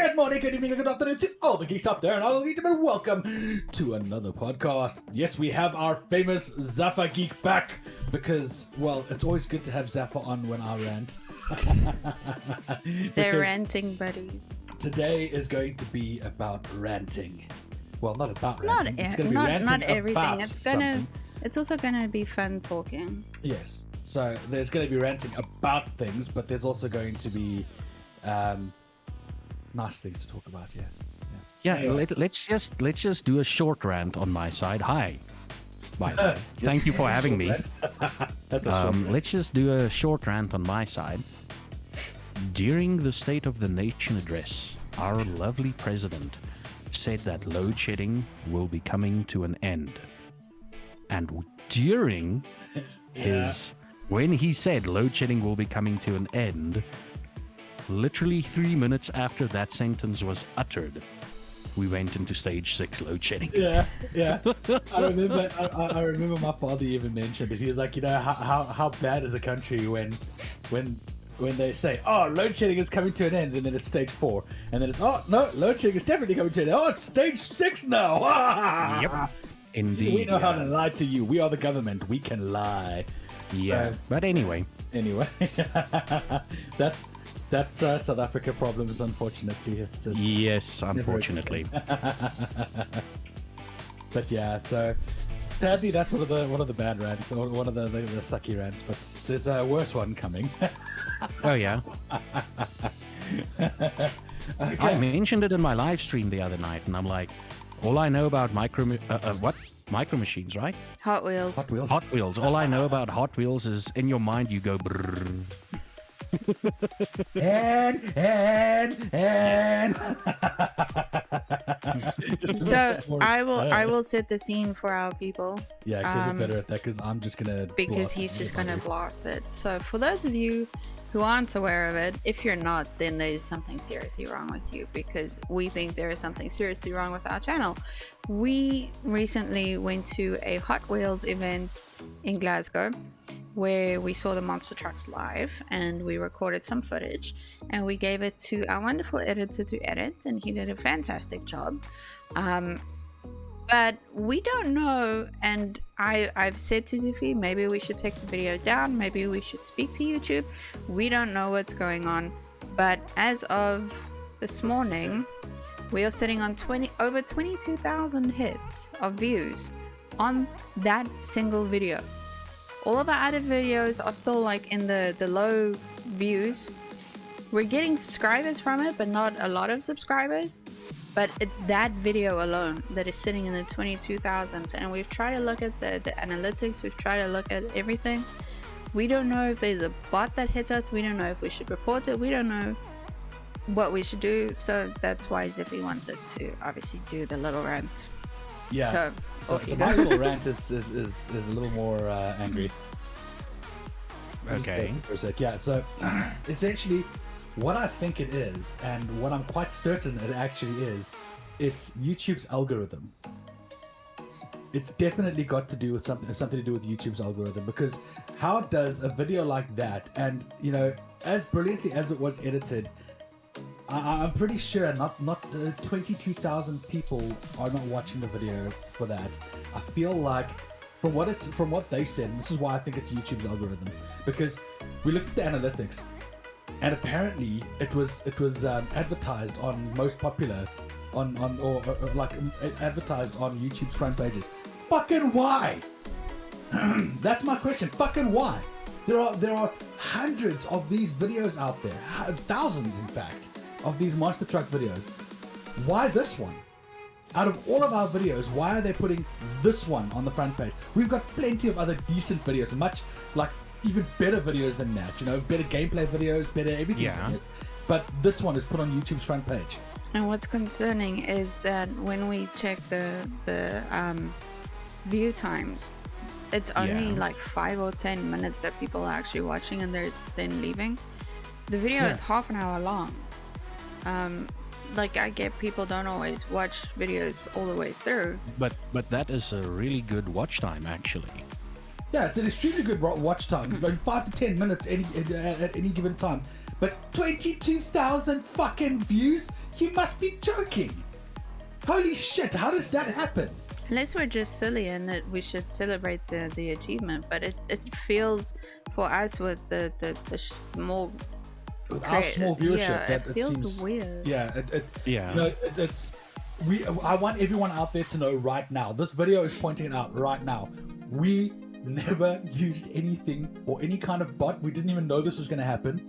Good morning, good evening, and good afternoon to all the geeks up there, and all the geeks, and welcome to another podcast. Yes, we have our famous Zaffa geek back because, well, it's always good to have Zaffa on when I rant. They're ranting buddies. Today is going to be about ranting. Well, not about ranting. It's going to be ranting not everything. about something. It's also gonna be fun talking. Yes. So there's going to be ranting about things, but there's also going to be nice things to talk about. Yes. Yeah, anyway. let's just do a short rant on my side. Hi. Bye. Thank you for having me. Let's just do a short rant on my side. During the State of the Nation address, our lovely president said that load shedding will be coming to an end. And during when he said load shedding will be coming to an end, literally 3 minutes after that sentence was uttered, we went into stage 6 load shedding. Yeah. I remember my father even mentioned it. He was like, you know, how bad is the country when they say, oh, load shedding is coming to an end, and then it's stage 4, and then it's, oh no, load shedding is definitely coming to an end. Oh, it's stage 6 now. Yep. Indeed. See, we know how to lie to you. We are the government. We can lie. Yeah. But anyway, that's South Africa problems. Unfortunately, it's yes, unfortunately. But yeah, so sadly, that's one of the bad rants, or one of the sucky rants. But there's a worse one coming. Oh yeah. Okay. I mentioned it in my live stream the other night, and I'm like, all I know about micro machines, right? Hot Wheels. Hot Wheels. All I know about Hot Wheels is in your mind you go brrrr. and So I will set the scene for our people. Yeah, because you're better at that. Because I'm just gonna. Because he's just gonna blast it. So for those of you who aren't aware of it, if you're not, then there's something seriously wrong with you, because we think there is something seriously wrong with our channel. We recently went to a Hot Wheels event in Glasgow where we saw the monster trucks live, and we recorded some footage and we gave it to our wonderful editor to edit, and he did a fantastic job. But we don't know, and I've said to Ziffie, maybe we should take the video down, maybe we should speak to YouTube. We don't know what's going on, but as of this morning, we are sitting on over 22,000 hits of views on that single video. All of our other videos are still like in the low views. We're getting subscribers from it, but not a lot of subscribers. But it's that video alone that is sitting in the 22,000s, and we've tried to look at the analytics, we've tried to look at everything. We don't know if there's a bot that hits us, we don't know if we should report it, we don't know what we should do. So that's why Ziffie wanted to obviously do the little rant. Yeah. So my little rant is a little more angry. Okay. Yeah. So essentially, what I think it is, and what I'm quite certain it actually is, it's YouTube's algorithm. It's definitely got to do with something to do with YouTube's algorithm, because how does a video like that, and you know, as brilliantly as it was edited, I'm pretty sure not 22,000 people are not watching the video for that. I feel like from what they said, and this is why I think it's YouTube's algorithm, because we looked at the analytics, and apparently it was advertised on most popular or advertised on YouTube's front pages. Fucking why? That's my question. Fucking why? There are hundreds of these videos out there, thousands in fact, of these monster truck videos. Why this one? Out of all of our videos, why are they putting this one on the front page? We've got plenty of other decent videos, much like even better videos than that, you know, better gameplay videos, better everything. Yeah. Videos. But this one is put on YouTube's front page. And what's concerning is that when we check the view times, it's only like 5 or 10 minutes that people are actually watching, and they're then leaving. The video is half an hour long. Like, I get people don't always watch videos all the way through. But that is a really good watch time, actually. Yeah, it's an extremely good watch time. Like 5 to 10 minutes at any given time. But 22,000 fucking views? You must be joking. Holy shit, how does that happen? Unless we're just silly and that we should celebrate the achievement, but it feels for us with the small With our small viewership, it feels weird. Yeah, Yeah. You know, I want everyone out there to know right now. This video is pointing it out right now. We never used anything or any kind of bot. We didn't even know this was going to happen.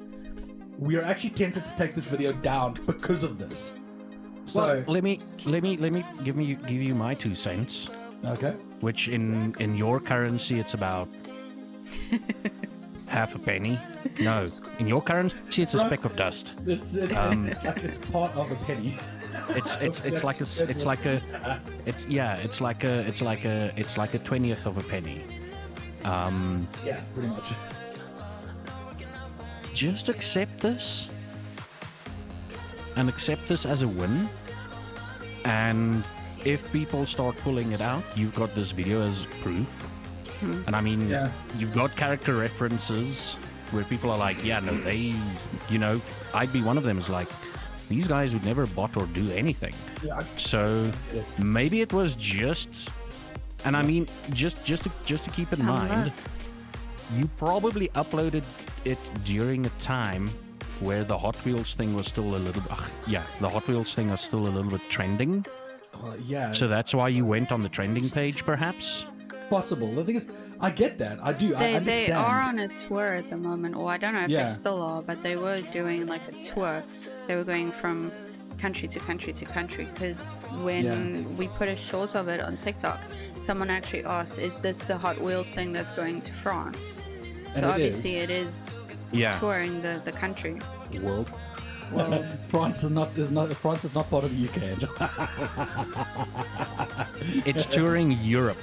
We are actually tempted to take this video down because of this. So Well, let me give you my 2 cents. okay. Which in your currency it's about half a penny. No, in your currency it's a speck of dust. It's like it's part of a penny. It's like a 20th of a penny. Yeah, pretty much. Just accept this and accept this as a win. And if people start pulling it out, you've got this video as proof. And I mean, you've got character references where people are like, yeah, no, they, you know, I'd be one of them is like, these guys would never bot or do anything. Yeah. So maybe it was just, and I mean, just to keep in mind, you probably uploaded it during a time where the Hot Wheels thing was still a little, the Hot Wheels thing was still a little bit trending. Yeah. So that's why you went on the trending page, perhaps. Possible. The thing is, I get that. I do. I understand. They are on a tour at the moment, or I don't know if they still are, but they were doing like a tour. They were going from country to country to country because when we put a short of it on TikTok, someone actually asked, "Is this the Hot Wheels thing that's going to France?" So obviously it is touring the country. World. France is not part of the UK. It's touring Europe.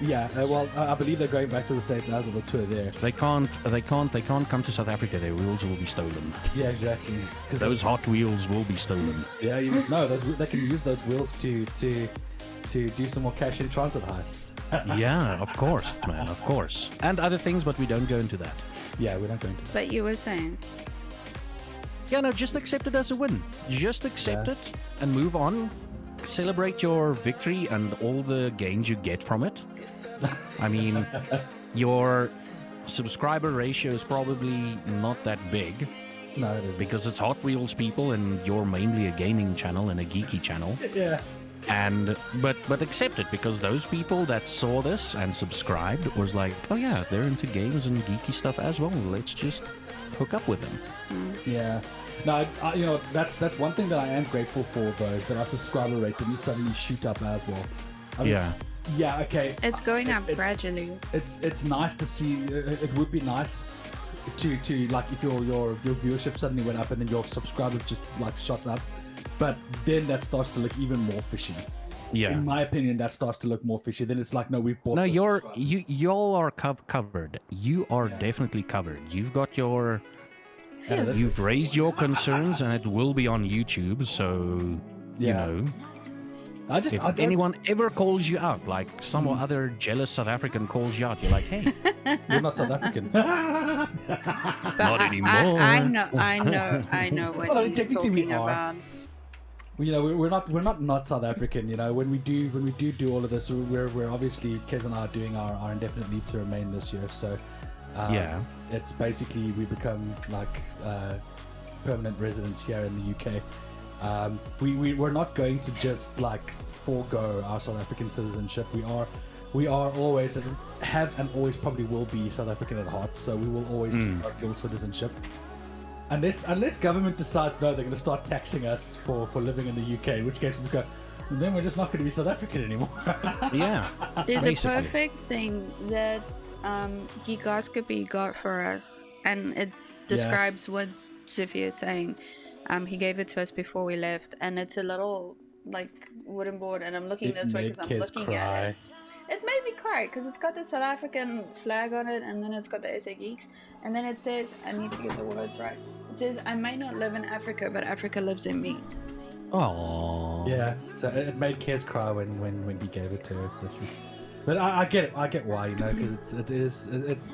Yeah, well, I believe they're going back to the States as of a tour there. They can't come to South Africa. Their wheels will be stolen. Yeah, exactly. Those Hot Wheels will be stolen. Yeah, you just know they can use those wheels to do some more cash in transit heists. Yeah, of course, man, of course, and other things, but we don't go into that. Yeah, we're not going to. But you were saying. Yeah, no, just accept it as a win. Just accept it and move on. Celebrate your victory and all the gains you get from it. I mean, your subscriber ratio is probably not that big. No, it isn't. Because it's Hot Wheels people and you're mainly a gaming channel and a geeky channel. Yeah. And but accept it because those people that saw this and subscribed was like, oh yeah, they're into games and geeky stuff as well. Let's just hook up with them. Yeah. No, you know, that's one thing that I am grateful for, though, is that our subscriber rate didn't suddenly shoot up as well. I mean, yeah, okay. It's going up gradually. It's nice to see. It would be nice to like if your viewership suddenly went up and then your subscribers just like shot up, but then that starts to look even more fishy. Yeah. In my opinion, that starts to look more fishy. Then it's like, no, we've bought. No, y'all are covered. You are definitely covered. You've got your. You've raised your concerns, and it will be on YouTube. So you know. If anyone ever calls you out, like some other jealous South African calls you out, you're like, hey, you're not South African. Not anymore. I know what he's talking about. You know, we're not South African. You know, when we do all of this, we're obviously Kez and I are doing our indefinite leave to remain this year. So it's basically we become like permanent residents here in the UK. We're not going to just like forego our South African citizenship. We are always have and always probably will be South African at heart. So we will always keep our dual citizenship. Unless government decides no, they're going to start taxing us for living in the UK, in which case we go, then we're just not going to be South African anymore. Yeah. There's a perfect thing that Gigascopy got for us, and it describes what Ziffie is saying. He gave it to us before we left, and it's a little like wooden board, and I'm looking this way because I'm looking at it. It made me cry because it's got the South African flag on it, and then it's got the SA Geeks, and then it says, I need to get the words right. It says, I may not live in Africa, but Africa lives in me. Oh. Yeah, so it made Kez cry when he gave it to her. So but I get why, you know, because it's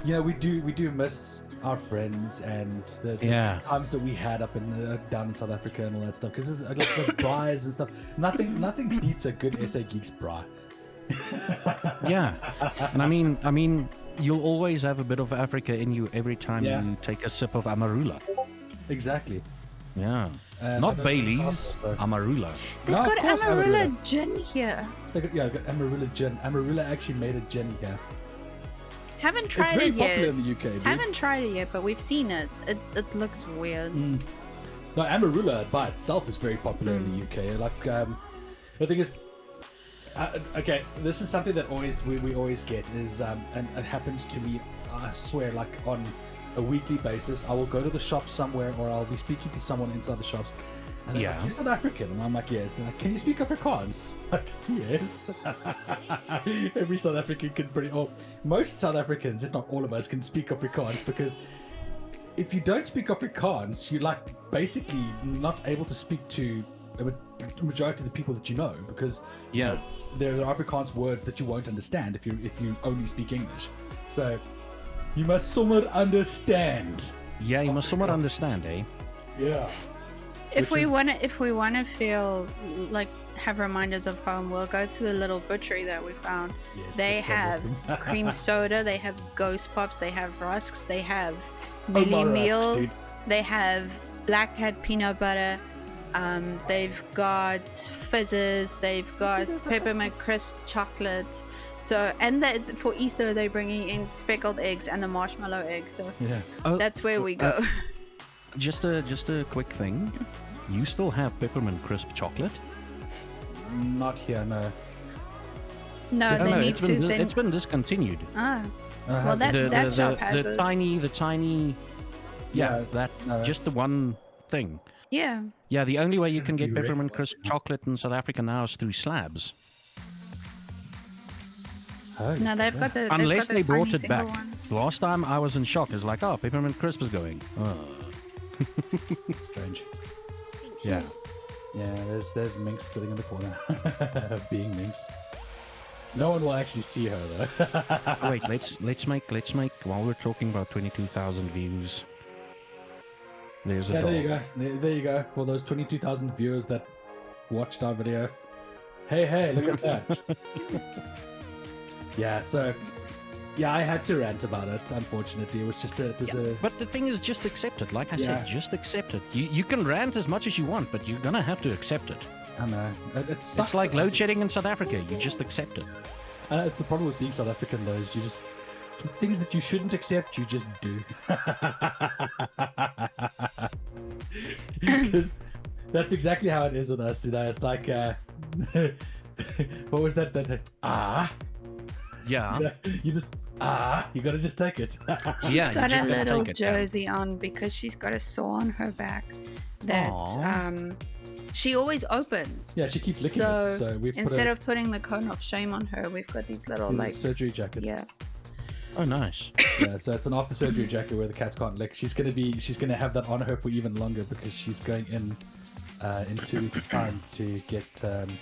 we do miss our friends and the Yeah. times that we had up in down in South Africa and all that stuff. Because like the braais and stuff, nothing beats a good SA Geeks bra. Yeah, and I mean, you'll always have a bit of Africa in you every time you take a sip of Amarula. Exactly. Yeah, I not don't know Bailey's, also. Amarula. They've No, of got course Amarula Amarula. gin here. They've got Amarula gin. Amarula actually made a gin here. Haven't It's tried very it popular yet. in the UK. Dude. Haven't tried it yet, but we've seen it. It looks weird. No, Amarula by itself is very popular in the UK. Like, the thing is, okay, this is something that we always get is, and it happens to me. I swear, like on a weekly basis, I will go to the shop somewhere, or I'll be speaking to someone inside the shops. And they're like, "You're South African," and I'm like, "Yes." And like, "Can you speak Afrikaans?" Like, "Yes." Every South African can most South Africans, if not all of us, can speak Afrikaans, because if you don't speak Afrikaans, you're like basically not able to speak to a majority of the people that you know, because there are Afrikaans words that you won't understand if you only speak English. So you must somewhat understand. Yeah, you must somewhat understand, eh? Yeah. If we wanna feel like have reminders of home, we'll go to the little butchery that we found. Yes, They that have sounds awesome. cream soda, they have ghost pops, they have rusks, they have Oh, milli my rusks, meal, dude. they have black hat peanut butter. They've got fizzes, they've got peppermint crisp chocolates. So, and for Easter they're bringing in speckled eggs and the marshmallow eggs. So Yeah. that's where we go. Just a quick thing. You still have peppermint crisp chocolate? Not here, no. No, they need it's to. been, Then, it's been discontinued. well, that the, shop has the it. tiny. Yeah, No, that no. just the one thing. Yeah. Yeah, the only way you can get You reckon peppermint what's crisp chocolate in South Africa now is through slabs. Oh, No, they've got the. Unless they've got the they brought tiny it single back. ones. Last time I was in shock. It's like, oh, peppermint crisp is going. strange. Yeah. Yeah, there's Minx sitting in the corner, being Minx. No one will actually see her though. Oh, wait, let's make while we're talking about 22,000 views. There's a Yeah, dog. there you go. There you go. For those 22,000 viewers that watched our video. Hey, look at that. Yeah, so yeah, I had to rant about it. Unfortunately, it was just a. But the thing is, just accept it. Like I Yeah. said, just accept it. You can rant as much as you want, but you're gonna have to accept it. I know. It's like load shedding in South Africa. You just accept it. It's the problem with being South African, though. Is you just the things that you shouldn't accept, you just do. Because that's exactly how it is with us. You know, it's like what was that? Yeah. You just you gotta just take it. She's Yeah, you got just a gotta little take it, yeah. jersey on because she's got a sore on her back that Aw. she always opens. Yeah, she keeps licking So, it. So we've instead put of putting the cone of shame on her, we've got these little a like surgery jacket. yeah. Oh, nice. Yeah, so it's an after surgery jacket where the cats can't lick. She's gonna have that on her for even longer because she's going in 2 weeks' time to get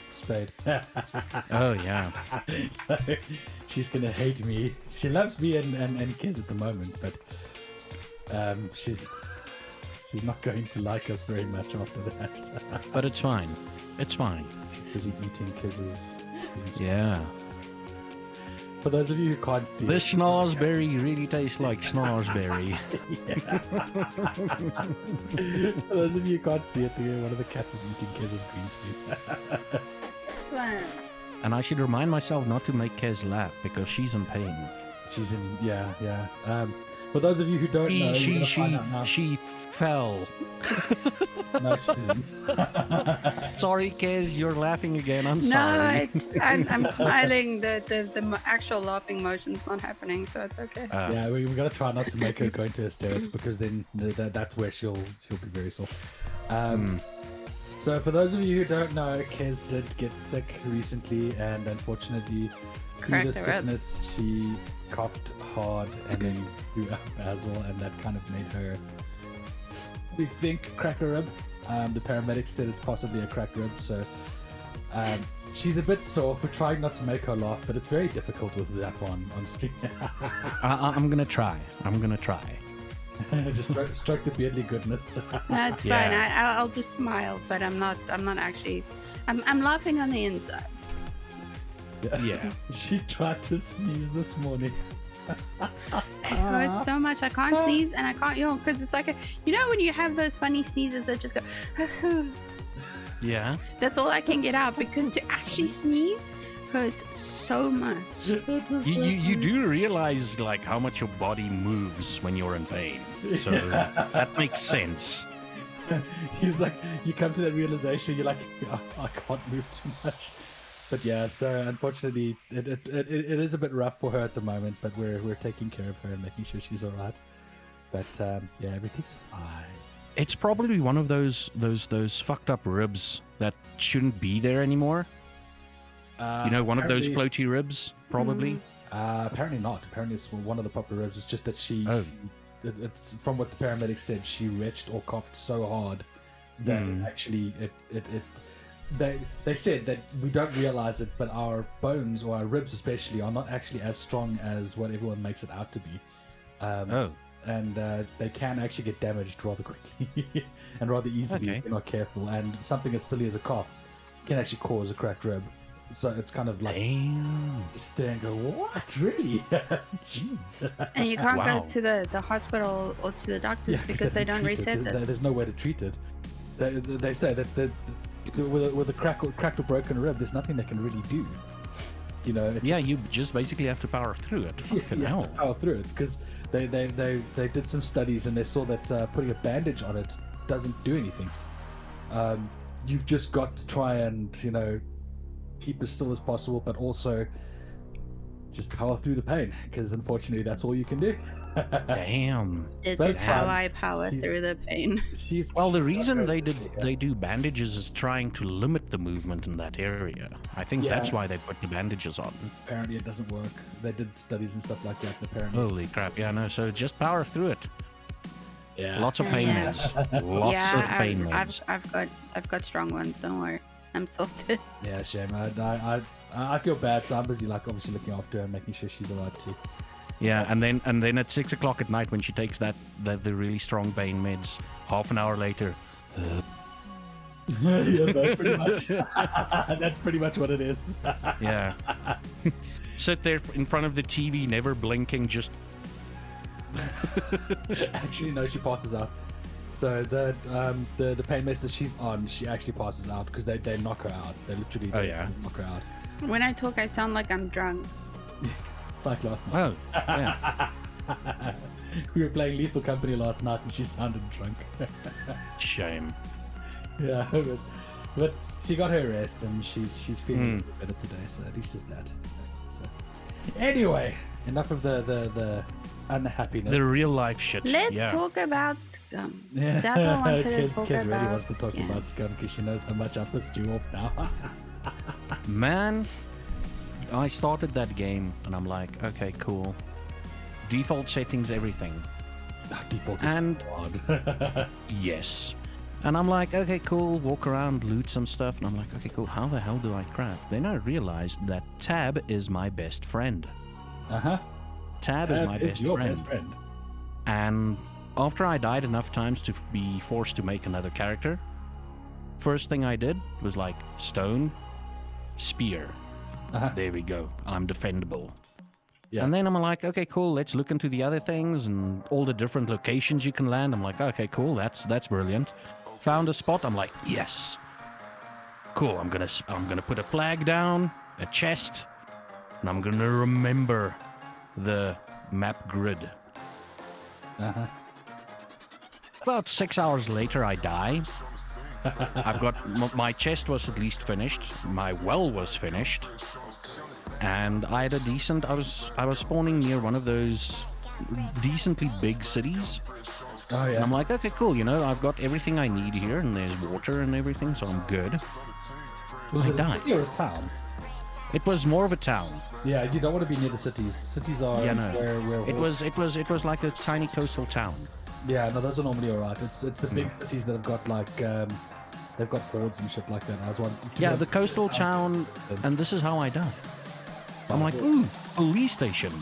spayed. Oh, yeah. So she's gonna hate me. She loves me and Kiz at the moment, but she's not going to like us very much after that. But it's fine. It's fine. She's busy eating Kiz's. Yeah. For those of you who can't see, This snarsberry really tastes like snarsberry. for those of you who can't see it, one of the cats is eating Kiz's green screen. Fun. And I should remind myself not to make Kez laugh because she's in pain. She's in, yeah. For those of you who don't know, you're gonna find out now. She fell. No, she didn't. Sorry, Kez, you're laughing again. I'm No, sorry. I'm smiling. The actual laughing motion's not happening, so it's okay. Yeah, we gotta try not to make her go into hysterics because then that's where she'll be very sore. So for those of you who don't know, Kez did get sick recently, and unfortunately, through Cracked the her rib. sickness, she coughed hard and then threw up as well, and that kind of made her, we think, crack a rib. The paramedics said it's possibly a cracked rib, so She's a bit sore. We're trying not to make her laugh, but it's very difficult with Zaffa on stream. I'm gonna try. Just stroke the beardly goodness. No, it's fine. I'll just smile, but I'm not actually. I'm laughing on the inside. Yeah. She tried to sneeze this morning. It hurts so much. I can't sneeze and I can't yawn because it's like when you have those funny sneezes that just go. Yeah. That's all I can get out because to actually sneeze hurts so much. You do realize like how much your body moves when you're in pain, so that makes sense. He's like, you come to that realization. You're like, oh, I can't move too much. But yeah, so unfortunately, it is a bit rough for her at the moment. But we're taking care of her and making sure she's all right. But yeah, everything's fine. It's probably one of those fucked up ribs that shouldn't be there anymore. One of those floaty ribs, probably. Apparently not. Apparently it's one of the proper ribs. It's just that it's from what the paramedics said, she retched or coughed so hard that actually they said that we don't realize it, but our bones or our ribs especially are not actually as strong as what everyone makes it out to be. And they can actually get damaged rather quickly and rather easily if you're not careful. And something as silly as a cough can actually cause a cracked rib. So it's kind of like, just there and go, what? Really? Jeez. And you can't go to the hospital or to the doctors because they don't reset it. There's no way to treat it. They say that with a cracked or broken rib, there's nothing they can really do. You just basically have to power through it. Fucking hell. Power through it because they did some studies and they saw that putting a bandage on it doesn't do anything. You've just got to try and keep as still as possible, but also just power through the pain because unfortunately that's all you can do. Damn. This is how I power through the pain. The reason they do bandages is trying to limit the movement in that area. I think that's why they put the bandages on. Apparently it doesn't work. They did studies and stuff like that. Apparently. Holy crap! Yeah, no. So just power through it. Yeah. Lots of pain meds. Lots of pain meds. I've got strong ones. Don't worry. I'm sorted. Yeah, shame. I feel bad, so I'm busy obviously looking after her and making sure she's alright too. Yeah, and then at 6 o'clock at night when she takes the really strong pain meds, half an hour later. Yeah, that's pretty much. That's pretty much what it is. Yeah. Sit there in front of the TV, never blinking, just. Actually, no, she passes out. So the pain meds that she's on, she actually passes out because they knock her out. They literally knock her out. When I talk, I sound like I'm drunk. Like last night. Oh, yeah. We were playing Lethal Company last night and she sounded drunk. Shame. Yeah, it was. But she got her rest and she's feeling a bit better today, so at least it's that. So, anyway, enough of the unhappiness. The real life shit. Let's talk about Scum. Zaffa wanted to talk Kez about really wants to talk about Scum because she knows how much I pissed you off now. Man, I started that game and I'm like, okay, cool. Default settings, everything. Default is and hard. Yes. And I'm like, okay, cool, walk around, loot some stuff. And I'm like, okay, cool, how the hell do I craft? Then I realized that Tab is my best friend. Uh-huh. Tab is my best friend. And after I died enough times to be forced to make another character, first thing I did was like, stone, spear. There we go. I'm defendable. Yeah. And then I'm like, okay, cool. Let's look into the other things and all the different locations you can land. I'm like, okay, cool. That's brilliant. Found a spot. I'm like, yes. Cool. I'm gonna put a flag down, a chest, and I'm gonna remember the map grid. About 6 hours later, I die. I've got my chest was at least finished. My well was finished. And I had a decent. I was spawning near one of those decently big cities. Oh yeah. And I'm like, okay, cool. I've got everything I need here, and there's water and everything, so I'm good. Was it a died. city or a town? It was more of a town. Yeah, you don't want to be near the cities. Cities are where it was like a tiny coastal town. Yeah, no, those are normally alright. It's the big cities that have got like they've got boards and shit like that. I was wanting to Yeah, the coastal town, and this is how I died. I'm like, ooh, police station.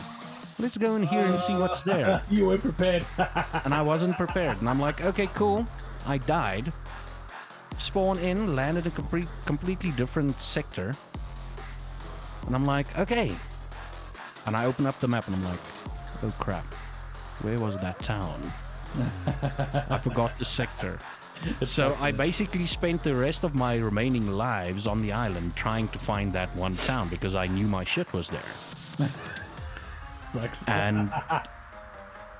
Let's go in here and see what's there. You weren't prepared. And I wasn't prepared. And I'm like, okay, cool. I died. Spawn in, landed in a completely different sector. And I'm like, okay. And I open up the map and I'm like, oh crap. Where was that town? I forgot the sector. So I basically spent the rest of my remaining lives on the island trying to find that one town because I knew my shit was there. Sucks. And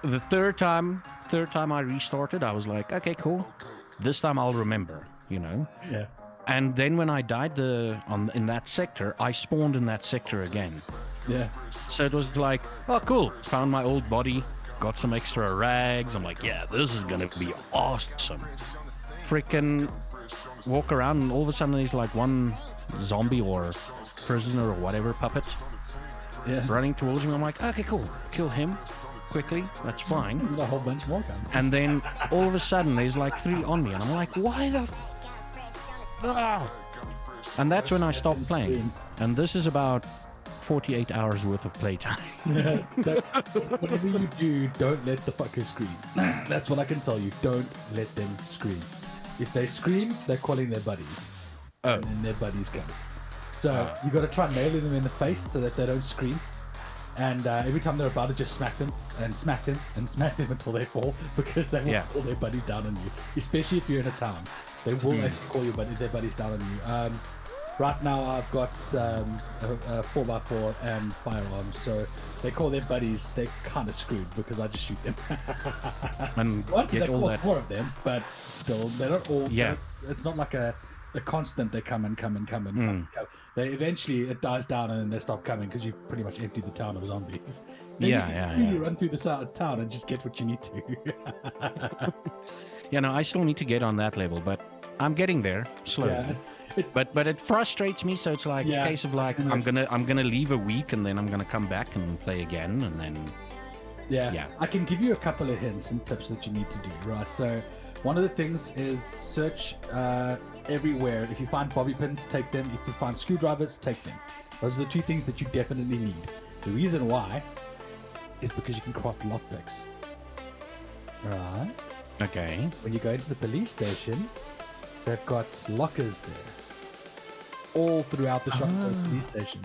the third time I restarted, I was like, okay, cool. This time I'll remember, you know? Yeah. And then when I died in that sector, I spawned in that sector again. Yeah. So it was like, oh, cool. Found my old body, got some extra rags. I'm like, yeah, this is going to be awesome. Freaking walk around, and all of a sudden there's like one zombie or prisoner or whatever puppet running towards me. I'm like, okay, cool. Kill him quickly. That's fine. A whole bunch more guns. And then all of a sudden there's like 3 on me. And I'm like, why the... And that's when I stopped playing. And this is about 48 hours worth of playtime. Whatever you do, don't let the fuckers scream. That's what I can tell you. Don't let them scream. If they scream, they're calling their buddies. Oh. And then their buddies come. So you got to try nailing them in the face so that they don't scream. And every time they're about to just smack them and smack them and smack them until they fall, because they will call their buddies down on you. Especially if you're in a town, they will actually call their buddies down on you. Right now I've got a 4x4 and firearms, so they call their buddies. They're kind of screwed because I just shoot them. And Once get they all call that. 4 of them, but still, they're not all. Yeah. It's not like a constant. They come and come and come and come. They eventually it dies down and then they stop coming because you've pretty much emptied the town of zombies. Then you can freely run through the town and just get what you need to. Yeah, no, I still need to get on that level, but I'm getting there slowly. Yeah, But it frustrates me, so it's like a case of like I'm gonna leave a week and then I'm gonna come back and play again and then I can give you a couple of hints and tips that you need to do, right? So one of the things is search everywhere. If you find bobby pins, take them. If you find screwdrivers, take them. Those are the 2 things that you definitely need. The reason why is because you can craft lockpicks. Right? Okay. When you go into the police station, they've got lockers there. All throughout the police station.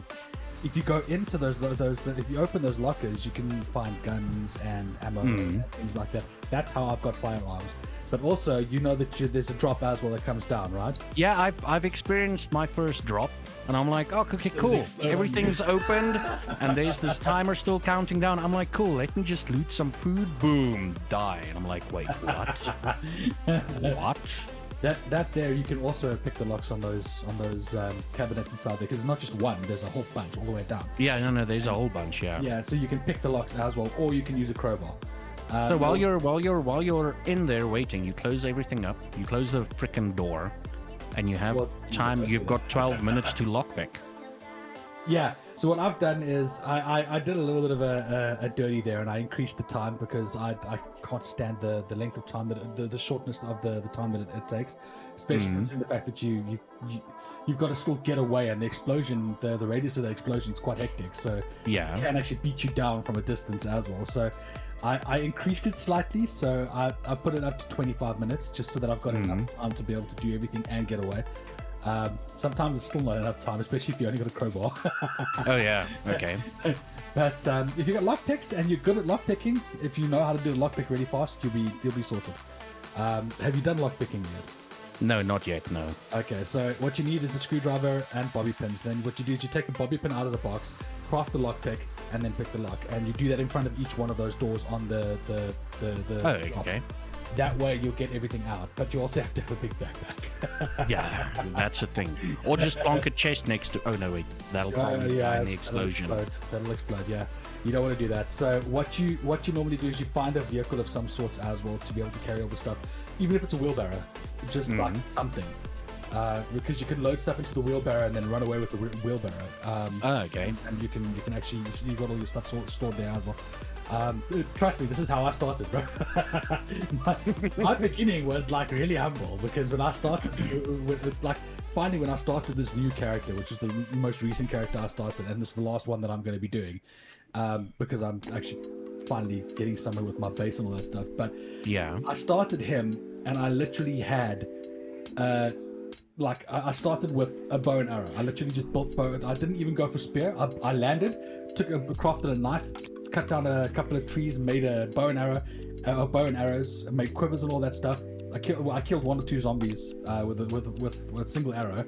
If you go into those, if you open those lockers, you can find guns and ammo and things like that. That's how I've got firearms. But also, you know that there's a drop as well that comes down, right? Yeah, I've experienced my first drop, and I'm like, oh, okay, cool. Everything's opened, and there's this timer still counting down. I'm like, cool. Let me just loot some food. Boom, die. And I'm like, wait, what? What? That there, you can also pick the locks on those cabinets inside there, because it's not just one. There's a whole bunch all the way down. Yeah, no, there's a whole bunch. Yeah. Yeah, so you can pick the locks as well, or you can use a crowbar. So while you're in there waiting, you close everything up. You close the frickin' door, and you have time. You've got 12 minutes to lockpick. Yeah. So what I've done is I did a little bit of a dirty there, and I increased the time because I can't stand the length of time that the shortness of the time that it takes, especially considering the fact that you've got to still get away, and the explosion, the radius of the explosion is quite hectic. So it can actually beat you down from a distance as well. So I increased it slightly, so I put it up to 25 minutes just so that I've got enough time to be able to do everything and get away. Sometimes it's still not enough time, especially if you only got a crowbar. Oh yeah, okay. But if you got lockpicks and you're good at lockpicking, if you know how to do the lockpick really fast, you'll be sorted. Have you done lockpicking yet? No, not yet. No. Okay, so what you need is a screwdriver and bobby pins. Then what you do is you take a bobby pin out of the box, craft the lockpick, and then pick the lock. And you do that in front of each one of those doors on the okay. That way you'll get everything out, but you also have to have a big backpack. Yeah, that's a thing. Or just plonk a chest next to... Oh, no, wait. That'll probably die in the explosion. That'll explode, yeah. You don't want to do that. So what you normally do is you find a vehicle of some sorts as well to be able to carry all the stuff. Even if it's a wheelbarrow, just like something. Because you can load stuff into the wheelbarrow and then run away with the wheelbarrow. Okay. And you can actually... You've got all your stuff stored there as well. Trust me, this is how I started, bro. my beginning was like really humble because when I started, finally when I started this new character, which is the most recent character I started, and this is the last one that I'm going to be doing, because I'm actually finally getting somewhere with my base and all that stuff. But Yeah. I started him, and I literally had, I started with a bow and arrow. I literally just built bow. I didn't even go for spear. I landed, crafted a knife, cut down a couple of trees, made a bow and arrows, and made quivers and all that stuff. I killed 1 or 2 zombies with a single arrow,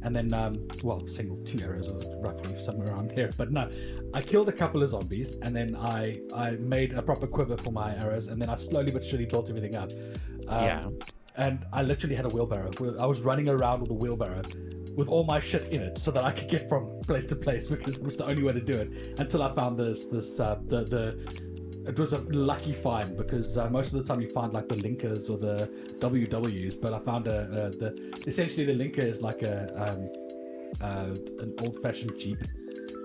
and then two arrows or roughly somewhere around there. But no, I killed a couple of zombies, and then I made a proper quiver for my arrows, and then I slowly but surely built everything up. And I literally had a wheelbarrow. I was running around with a wheelbarrow with all my shit in it so that I could get from place to place because it was the only way to do it until I found it was a lucky find because most of the time you find like the linkers or the WWs, but I found essentially the linker is like an old-fashioned Jeep,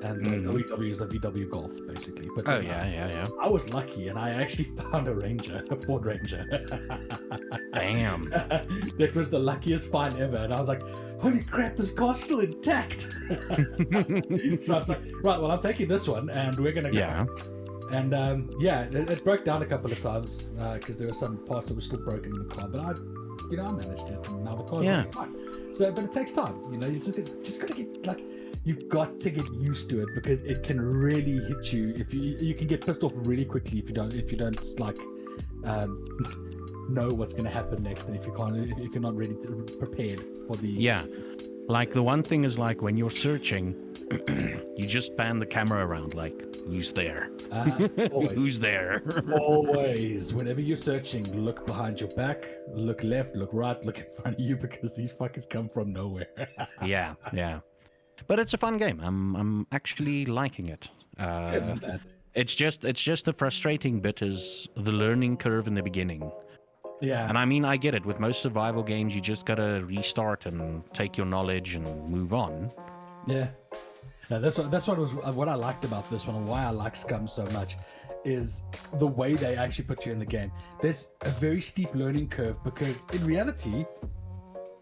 and the WW is a VW Golf basically. But yeah. I was lucky and I actually found a Ford Ranger. Damn. That was the luckiest find ever, and I was like, holy crap, this car's still intact. So I was like, right, well, I'm taking this one and we're gonna go. Yeah. And it broke down a couple of times because there were some parts that were still broken in the car, but I managed it, and now the car's really fine. So, but it takes time, you just gotta get you've got to get used to it because it can really hit you. If you can get pissed off really quickly if you don't know what's going to happen next, and if you're not ready to prepared for the like the one thing is like when you're searching, you just pan the camera around like who's there. Who's there? Always, whenever you're searching, look behind your back, look left, look right, look in front of you because these fuckers come from nowhere. Yeah. But it's a fun game. I'm actually liking it. It's just the frustrating bit is the learning curve in the beginning. Yeah. And I mean, I get it. With most survival games, you just gotta restart and take your knowledge and move on. Yeah. Now, that's what I liked about this one, and why I like Scum so much, is the way they actually put you in the game. There's a very steep learning curve because in reality,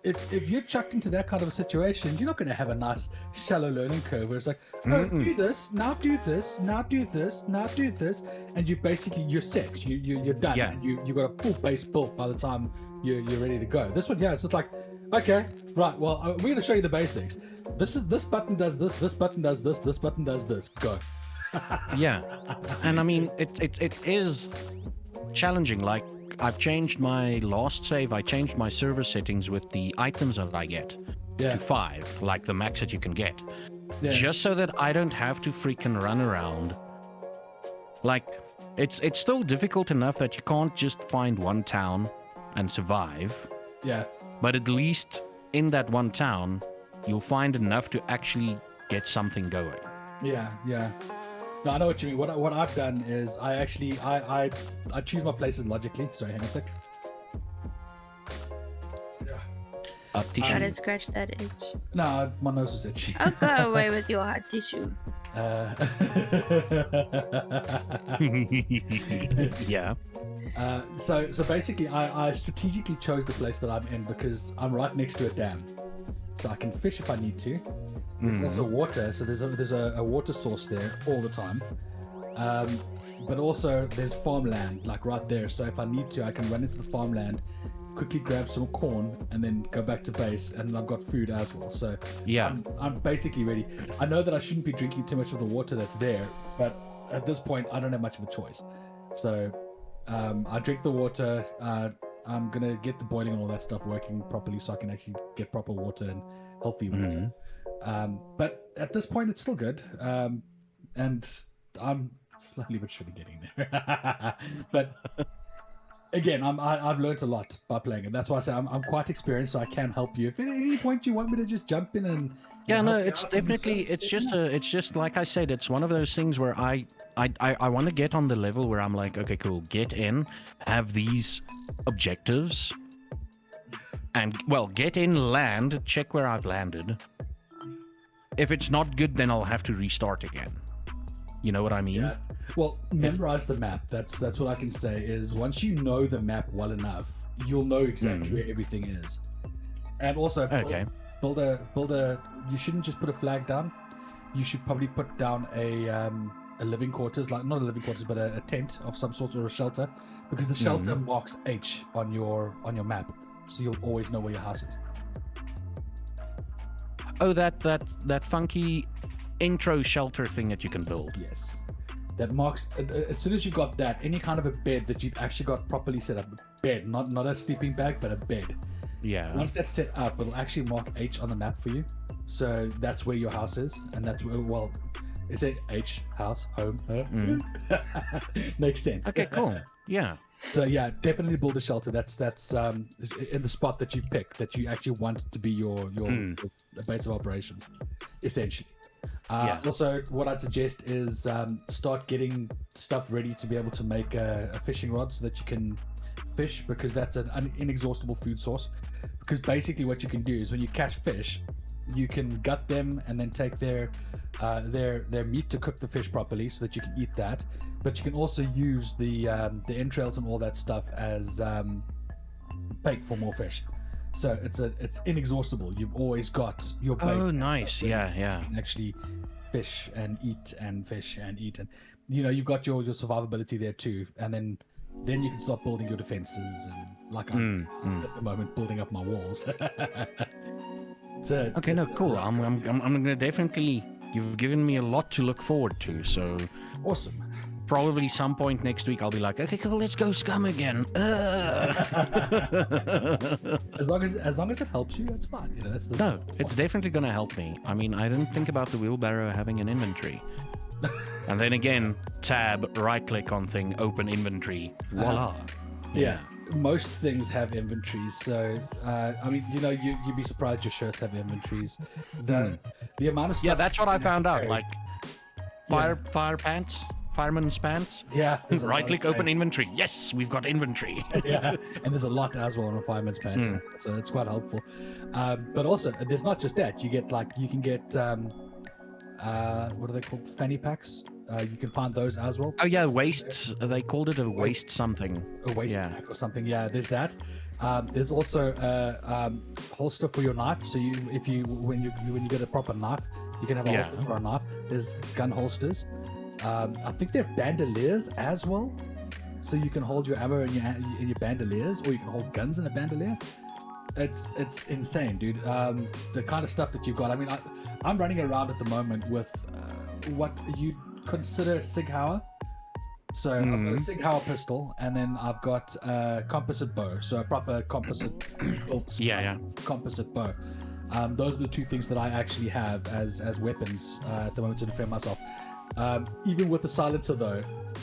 if you're chucked into that kind of a situation, you're not going to have a nice shallow learning curve where it's like, do this, now do this, now do this, now do this, and you're set, you're done. Yeah. You got a full base built by the time you're ready to go. This one, it's just like, okay, right, well, we're going to show you the basics. This button does this button does this button does this, go. Yeah, and I mean, it is challenging. Like, I've changed my last save, I changed my server settings with the items that I get to 5, like the max that you can get. Yeah. Just so that I don't have to freaking run around. Like, it's still difficult enough that you can't just find one town and survive. Yeah. But at least in that one town, you'll find enough to actually get something going. Yeah. No, I know what you mean. What I've done is I choose my places logically. Sorry, hang on a sec. Try to scratch that itch. No, my nose is itchy. Oh, go away with your hot tissue. Yeah. So basically, I strategically chose the place that I'm in because I'm right next to a dam, so I can fish if I need to. There's also water, so there's a water source there all the time. But also there's farmland like right there, so if I need to, I can run into the farmland, quickly grab some corn, and then go back to base, and I've got food as well. So yeah, I'm basically ready. I know that I shouldn't be drinking too much of the water that's there, but at this point I don't have much of a choice. So I drink the water. I'm gonna get the boiling and all that stuff working properly, so I can actually get proper water and healthy water. But at this point, it's still good, and I'm slowly but surely getting there. But again, I've learned a lot by playing it. That's why I say I'm quite experienced, so I can help you. If at any point you want me to just jump in and it's definitely it's just like I said, it's one of those things where I want to get on the level where I'm like, okay, cool, get in, have these objectives, and get in, land, check where I've landed. If it's not good, then I'll have to restart again. You know what I mean? Yeah. Well, memorize the map. That's what I can say. Is once you know the map well enough, you'll know exactly where everything is. And also, build a. You shouldn't just put a flag down. You should probably put down a living quarters, like not a living quarters, but a tent of some sort or a shelter, because the shelter marks H on your map, so you'll always know where your house is. Oh, that funky intro shelter thing that you can build. Yes, that marks. As soon as you got that, any kind of a bed that you've actually got properly set up, bed, not a sleeping bag, but a bed. Yeah. Once that's set up, it'll actually mark H on the map for you. So that's where your house is, and that's where. Well, is it H house home? Makes sense. Okay, cool. Yeah. So yeah, definitely build a shelter. That's in the spot that you pick, that you actually want to be your base of operations, essentially. Also, what I'd suggest is start getting stuff ready to be able to make a fishing rod so that you can fish, because that's an inexhaustible food source. Because basically what you can do is when you catch fish, you can gut them and then take their meat to cook the fish properly so that you can eat that. But you can also use the entrails and all that stuff as bait for more fish. So it's inexhaustible. You've always got your bait. Oh, nice. Yeah. You can actually fish and eat and fish and eat, and you've got your survivability there too. And then you can start building your defenses, and like I'm at the moment building up my walls. Okay, no, cool. I'm gonna definitely. You've given me a lot to look forward to. So awesome. Probably some point next week I'll be like, okay, cool, let's go Scum again. As long as it helps you, that's fine. No, it's definitely gonna help me. I mean, I didn't think about the wheelbarrow having an inventory. And then again, tab, right click on thing, open inventory. Voila. Yeah. Most things have inventories, so I mean, you'd be surprised your shirts have inventories. The amount of stuff. Yeah, that's what I found out. Like fire pants, fireman's pants. Yeah. Right click, open inventory. Yes, we've got inventory. Yeah, and there's a lot as well on fireman's pants, so it's quite helpful. But also, there's not just that. You can get what are they called? Fanny packs. You can find those as well. Oh yeah, waist. They called it a waist something. A waist pack or something. Yeah, there's that. There's also a holster for your knife. So when you get a proper knife, you can have a holster for a knife. There's gun holsters. I think they're bandoliers as well. So you can hold your ammo in your bandoliers, or you can hold guns in a bandolier. It's insane, dude. The kind of stuff that you've got. I mean, I'm running around at the moment with what you consider Sig Sauer. So I've got a Sig Sauer pistol, and then I've got a composite bow. So a proper composite built composite bow. Those are the two things that I actually have as weapons at the moment to defend myself. Even with the silencer though,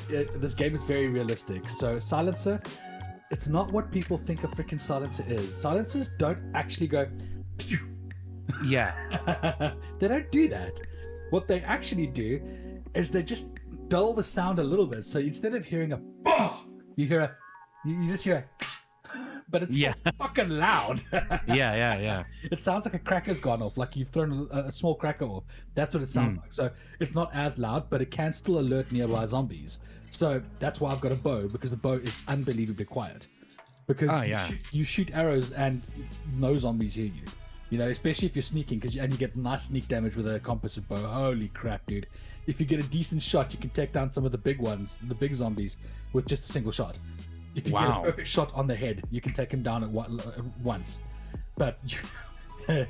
this game is very realistic. So silencer, it's not what people think a freaking silencer is. Silencers don't actually go pew. Yeah. They don't do that. What they actually do is they just dull the sound a little bit. So instead of hearing a you just hear a but it's so fucking loud. Yeah. It sounds like a cracker's gone off, like you've thrown a small cracker off. That's what it sounds like. So it's not as loud, but it can still alert nearby zombies. So that's why I've got a bow, because the bow is unbelievably quiet. Because you shoot arrows and no zombies hear you. Especially if you're sneaking, and you get nice sneak damage with a composite bow. Holy crap, dude. If you get a decent shot, you can take down some of the big ones, the big zombies, with just a single shot. If you get a perfect shot on the head, you can take him down at once. But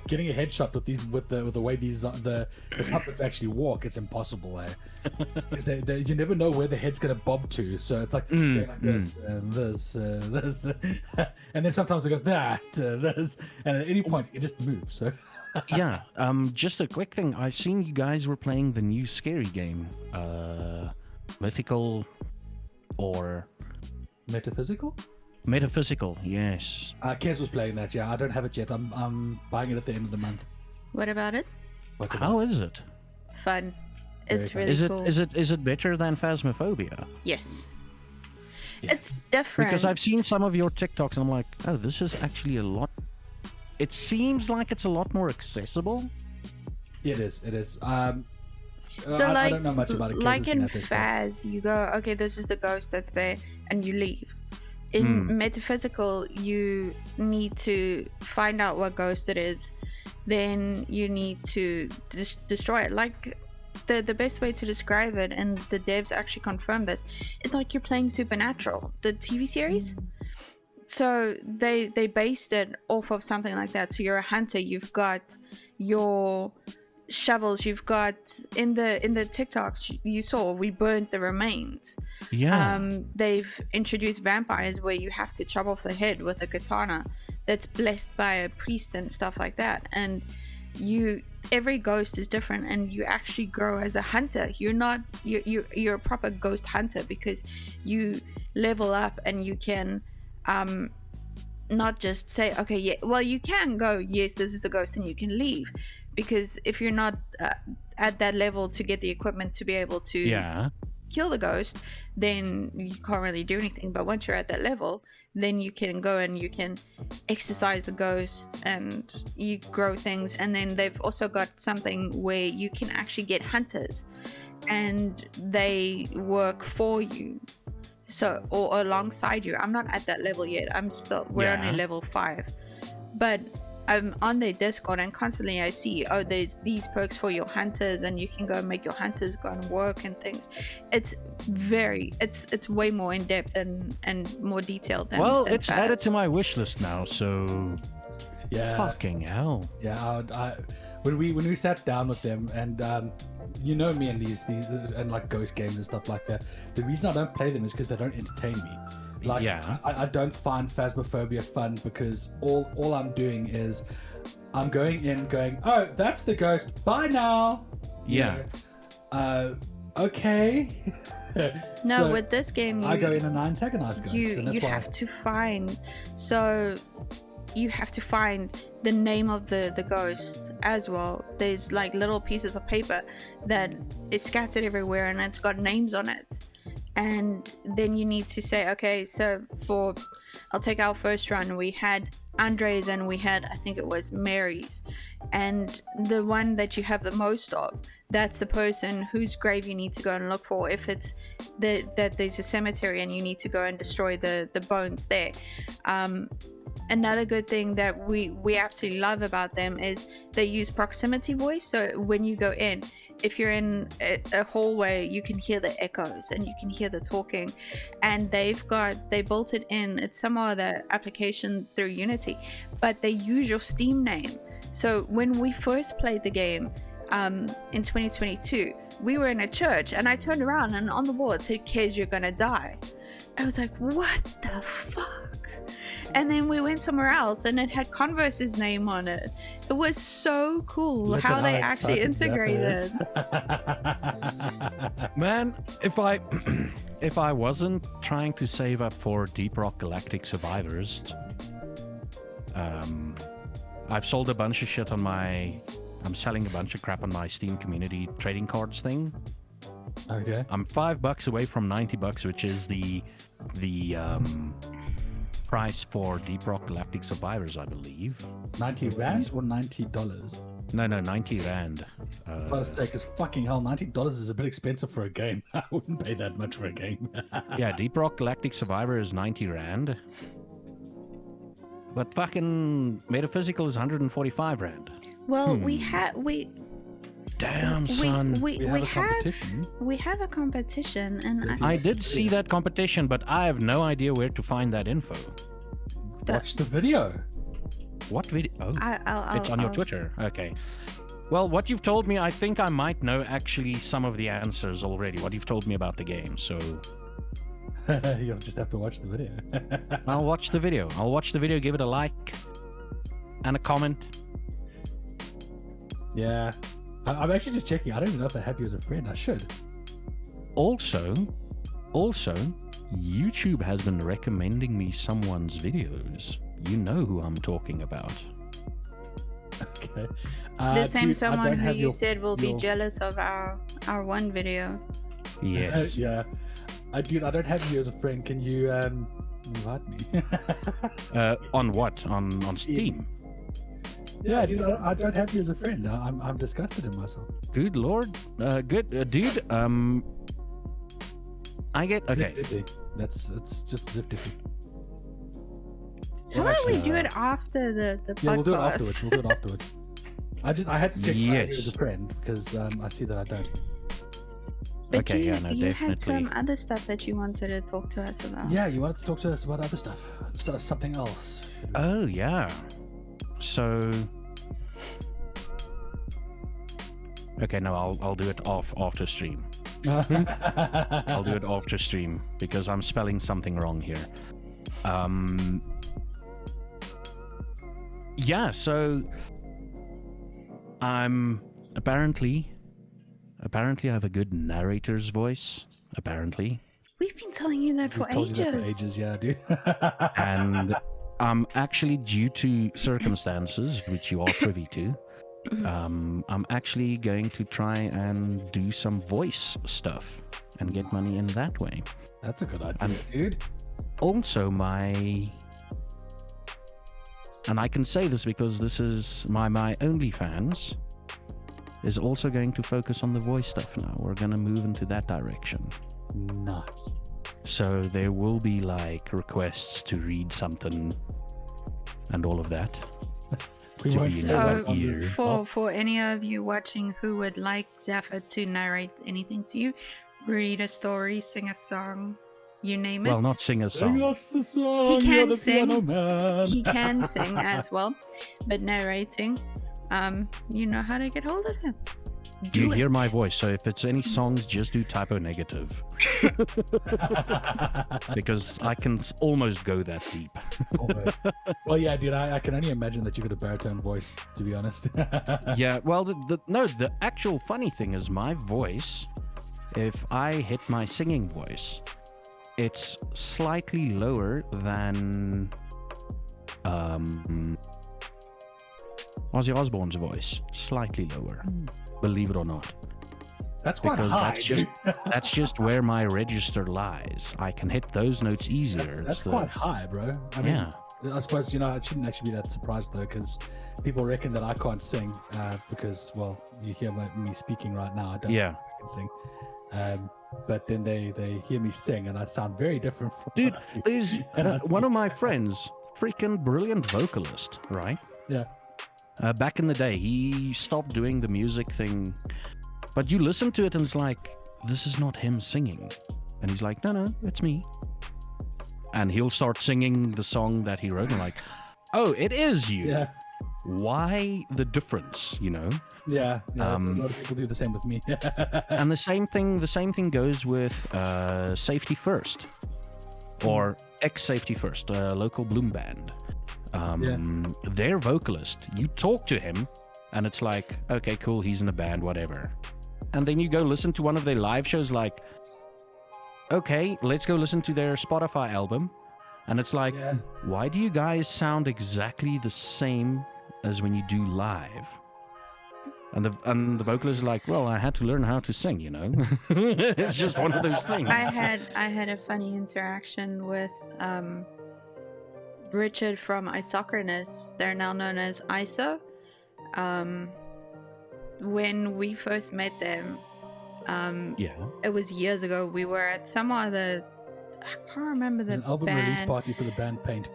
getting a headshot with the way the puppets actually walk, it's impossible. Because you never know where the head's gonna bob to. So it's like this and this, this, and then sometimes it goes that, this, and at any point it just moves. So. Yeah. Just a quick thing. I've seen you guys were playing the new scary game, Mythical or Metaphysical? Metaphysical, yes. Kez was playing that. Yeah, I don't have it yet. I'm buying it at the end of the month. What about it? How is it? Fun. It's fun. really cool. Is it better than Phasmophobia? Yes. Yeah. It's different. Because I've seen some of your TikToks and I'm like, oh, this is actually a lot. It seems like it's a lot more accessible. It is. So I don't know much about it. like Kez has in been at this point. Faz, you go, okay, this is the ghost that's there, and you leave. In Metaphysical, you need to find out what ghost it is, then you need to destroy it. Like the best way to describe it, and the devs actually confirmed this, it's like you're playing Supernatural, the TV series. So they based it off of something like that. So you're a hunter, you've got your shovels, you've got in the TikToks you saw, we burnt the remains. They've introduced vampires where you have to chop off the head with a katana that's blessed by a priest and stuff like that. And every ghost is different, and you actually grow as a hunter. You're a proper ghost hunter, because you level up and you can not just say, okay, yeah, well, you can go, yes, this is the ghost, and you can leave. Because if you're not at that level to get the equipment to be able to kill the ghost, then you can't really do anything. But once you're at that level, then you can go and you can exercise the ghost and you grow things. And then they've also got something where you can actually get hunters, and they work for you, so, or alongside you. I'm not at that level yet. We're only level 5, but I'm on their Discord, and constantly I see, oh, there's these perks for your hunters, and you can go and make your hunters go and work and things. It's way more in depth and more detailed than it's Faz. added to my wish list now, so fucking hell. When we sat down with them, and you know me and these and like ghost games and stuff like that, the reason I don't play them is because they don't entertain me. Like, I don't find Phasmophobia fun, because all I'm doing is I'm going in going, oh, that's the ghost, bye now. Okay. No, So with this game, I go in and I antagonize ghosts. You have to find, so you have to find the name of the ghost as well. There's like little pieces of paper that is scattered everywhere, and it's got names on it. And then you need to say, okay, so I'll take our first run, we had Andre's and we had, I think it was Mary's, and the one that you have the most of, that's the person whose grave you need to go and look for. If it's that there's a cemetery and you need to go and destroy the bones there. Another good thing that we absolutely love about them is they use proximity voice. So when you go in, if you're in a hallway, you can hear the echoes and you can hear the talking. And they built it in. It's some other application through Unity, but they use your Steam name. So when we first played the game in 2022, we were in a church, and I turned around and on the wall it said, "Kez, you're gonna die." I was like, what the fuck? And then we went somewhere else and it had Converse's name on it. It was so cool how they actually integrated. Man, if I wasn't trying to save up for Deep Rock Galactic Survivors, I've sold a bunch of shit I'm selling a bunch of crap on my Steam community trading cards thing. Okay. I'm $5 away from $90, which is the price for Deep Rock Galactic Survivors, I believe. 90 rand or $90? No, 90 rand. For the sake of fucking hell, $90 is a bit expensive for a game. I wouldn't pay that much for a game. Yeah, Deep Rock Galactic Survivor is 90 rand. But fucking Metaphysical is 145 rand. Well, Damn, son. We have a competition, and I did see that competition, but I have no idea where to find that info. Watch the video. What video? Oh, it's on your I'll- Twitter. Okay. Well, what you've told me, I think I might know actually some of the answers already. What you've told me about the game, so You'll just have to watch the video. I'll watch the video. Give it a like and a comment. Yeah. I'm actually just checking. I don't even know if I have you as a friend. I should. Also, YouTube has been recommending me someone's videos. You know who I'm talking about. Okay. the same dude, I someone don't who have you said will be jealous of our one video. Yes. Yeah. Dude, I don't have you as a friend. Can you invite me? On what? On Steam? Yeah, dude, I don't have you as a friend. I'm disgusted in myself. Good lord. Dude. I get okay. Ziffie. It's just Ziffie. How about we do it after the podcast? Yeah, we'll do it afterwards. We'll do it afterwards. I had to check you Yes. as a friend because I see that I don't. But Okay, you, yeah, no, you had some definitely. other stuff that you wanted to talk to us about. Yeah, you wanted to talk to us about other stuff. Something else. Oh yeah. So. Okay, no, I'll do it after stream. I'll do it after stream because I'm spelling something wrong here. Yeah, so I'm apparently I have a good narrator's voice. Apparently, We've been telling you that for We've told you that for ages. ages, yeah, dude. and actually due to circumstances which you are privy to, I'm actually going to try and do some voice stuff and get money in that way. That's a good idea, And- dude. Also, and I can say this because this is my OnlyFans is also going to focus on the voice stuff now. We're going to move into that direction. Nice. So there will be like requests to read something and all of that. We To won't be say in that So, on this. for any of you watching who would like Zaffa to narrate anything to you, read a story, sing a song, you name it. Well, not sing a Sing song. us a song, He you're can the sing. piano man. He can sing as well, but narrating, you know how to get hold of him. Do You hear it. my voice, so if it's any songs, just do typo negative. Because I can almost go that deep. Almost. Well, yeah, dude, I can only imagine that you've got a baritone voice, to be honest. Yeah, well, the actual funny thing is my voice, if I hit my singing voice, it's slightly lower than Ozzy Osbourne's voice. Slightly lower, believe it or not. That's quite Because high, that's just dude. that's just where my register lies. I can hit those notes easier. That's It's the- quite high, bro. I mean, yeah. I suppose, you know, I shouldn't actually be that surprised, though, because people reckon that I can't sing because, well, you hear me speaking right now. I don't Yeah. think I can sing. But then they hear me sing, and I sound very different from Dude, what I do. there's And I one speak. of my friends, freaking brilliant vocalist, right? Yeah. Back in the day, he stopped doing the music thing, but you listen to it and it's like, this is not him singing. And he's like, no, it's me. And he'll start singing the song that he wrote and like, oh, it is you. Yeah. Why the difference, you know? Yeah. A Um, lot of people do the same with me. And the same thing goes with Safety First, or ex Safety First, local Bloom band. Their vocalist, you talk to him, and it's like, okay, cool, he's in a band, whatever. And then you go listen to one of their live shows, like, okay, let's go listen to their Spotify album, and it's like, Yeah. why do you guys sound exactly the same as when you do live? And the vocalist is like, well, I had to learn how to sing, you know. It's just one of those things. I had a funny interaction with Richard from Isocronus. They're now known as ISO. When we first met them, Yeah. it was years ago. We were at some other, I can't remember There's the an album release band. party for the band Paint.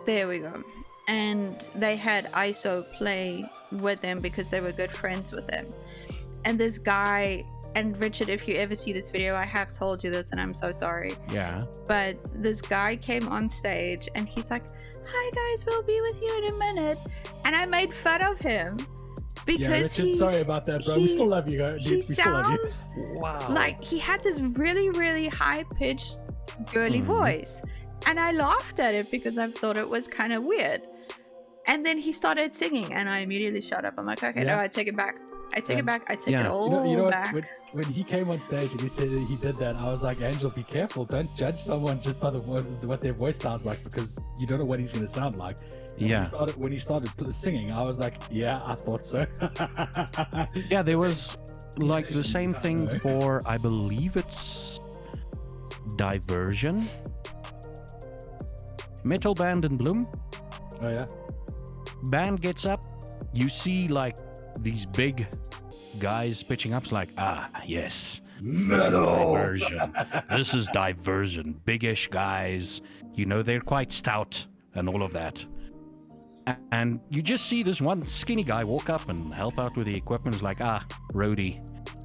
There we go. And they had ISO play with them because they were good friends with them. And this guy, and Richard, if you ever see this video, I have told you this and I'm so sorry. Yeah. But this guy came on stage and he's like, hi guys, we'll be with you in a minute. And I made fun of him Yeah, because Richard, sorry about that, bro. We still love you, guys. he We still love you. sounds Wow. like he had this really, really high-pitched girly Mhm. voice. And I laughed at it because I thought it was kind of weird. And then he started singing and I immediately shut up. I'm like, okay, no, Yeah. I take it back. I take Yeah. it back. I take Yeah. it all You know what? back. When he came on stage and he said that he did that, I was like, Angel, be careful. Don't judge someone just by what their voice sounds like, because you don't know what he's going to sound like. And Yeah. When he started singing, I was like, yeah, I thought so. Yeah, there was like the same I thing know. for, I believe it's Diversion. Metal band in Bloom. Oh, yeah. Band gets up, you see like these big guys pitching up. It's like, yes, diversion. This is diversion. Biggish guys, they're quite stout and all of that. And you just see this one skinny guy walk up and help out with the equipment. It's like, roadie.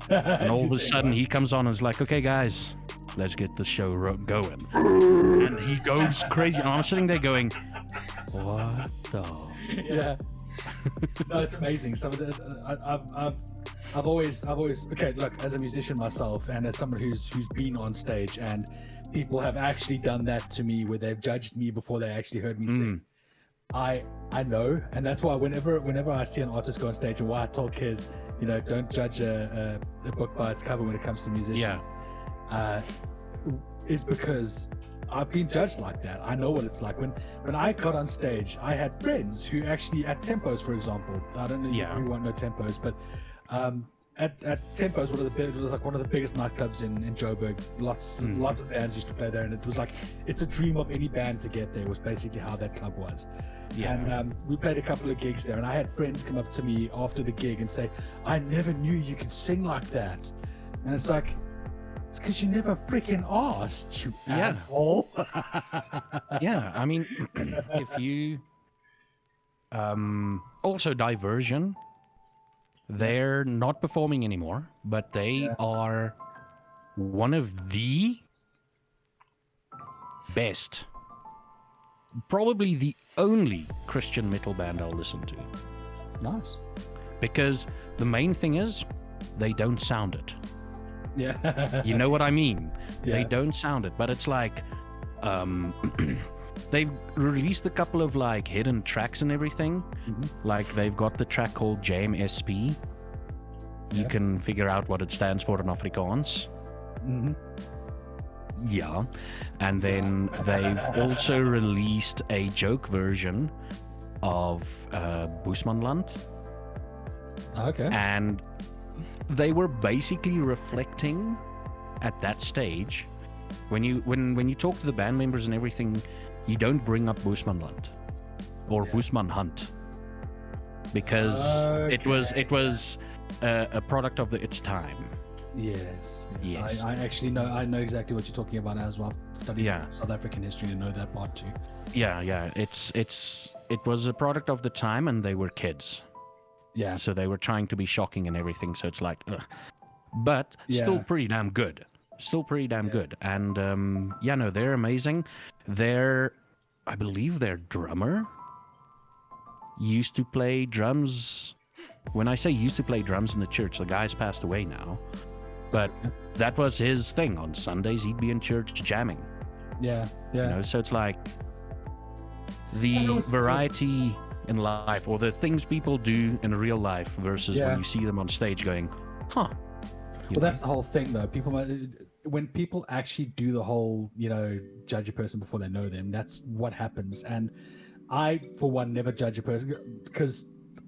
And all of a sudden he comes on and is like, okay, guys, let's get the show going. And he goes crazy. And I'm sitting there going, what the? Yeah. No, it's amazing. Some of the, I've always, okay, look, as a musician myself and as someone who's been on stage, and people have actually done that to me where they've judged me before they actually heard me sing. I know, and that's why whenever I see an artist go on stage, and why I tell kids, don't judge a book by its cover when it comes to musicians, is because I've been judged like that. I know what it's like. When I got on stage, I had friends who actually, at Tempos, for example, I don't know if everyone know Tempos, but at Tempos, it was like one of the biggest nightclubs in Joburg. Lots of bands used to play there, and it was like, it's a dream of any band to get there, was basically how that club was. Yeah. And we played a couple of gigs there, and I had friends come up to me after the gig and say, I never knew you could sing like that. And it's like, it's because you never freaking asked, you asshole. Yeah, I mean, if you... also, Diversion, they're not performing anymore, but they are one of the best, probably the only Christian metal band I'll listen to. Nice. Because the main thing is, they don't sound it. Yeah. You know what I mean? Yeah. They don't sound it, but it's like, they've released a couple of like hidden tracks and everything. Like they've got the track called JMSP. You can figure out what it stands for in Afrikaans. Yeah. And then they've also released a joke version of Boesmanland. Okay. And they were basically reflecting at that stage, when you talk to the band members and everything, you don't bring up Boesmanland or Boesman Hunt, because it was a product of its time. Yes. Yes. I actually know. I know exactly what you're talking about as well. Studied South African history to know that part too. Yeah. It was a product of the time, and they were kids. Yeah. So they were trying to be shocking and everything. So it's like, but still pretty damn good. Good. And they're amazing. I believe their drummer used to play drums. When I say used to play drums in the church, the guy's passed away now. But that was his thing. On Sundays, he'd be in church jamming. Yeah. So it's like the variety in life, or the things people do in real life versus when you see them on stage going, huh. That's the whole thing, though. When people actually do the whole, judge a person before they know them, that's what happens. And I, for one, never judge a person, because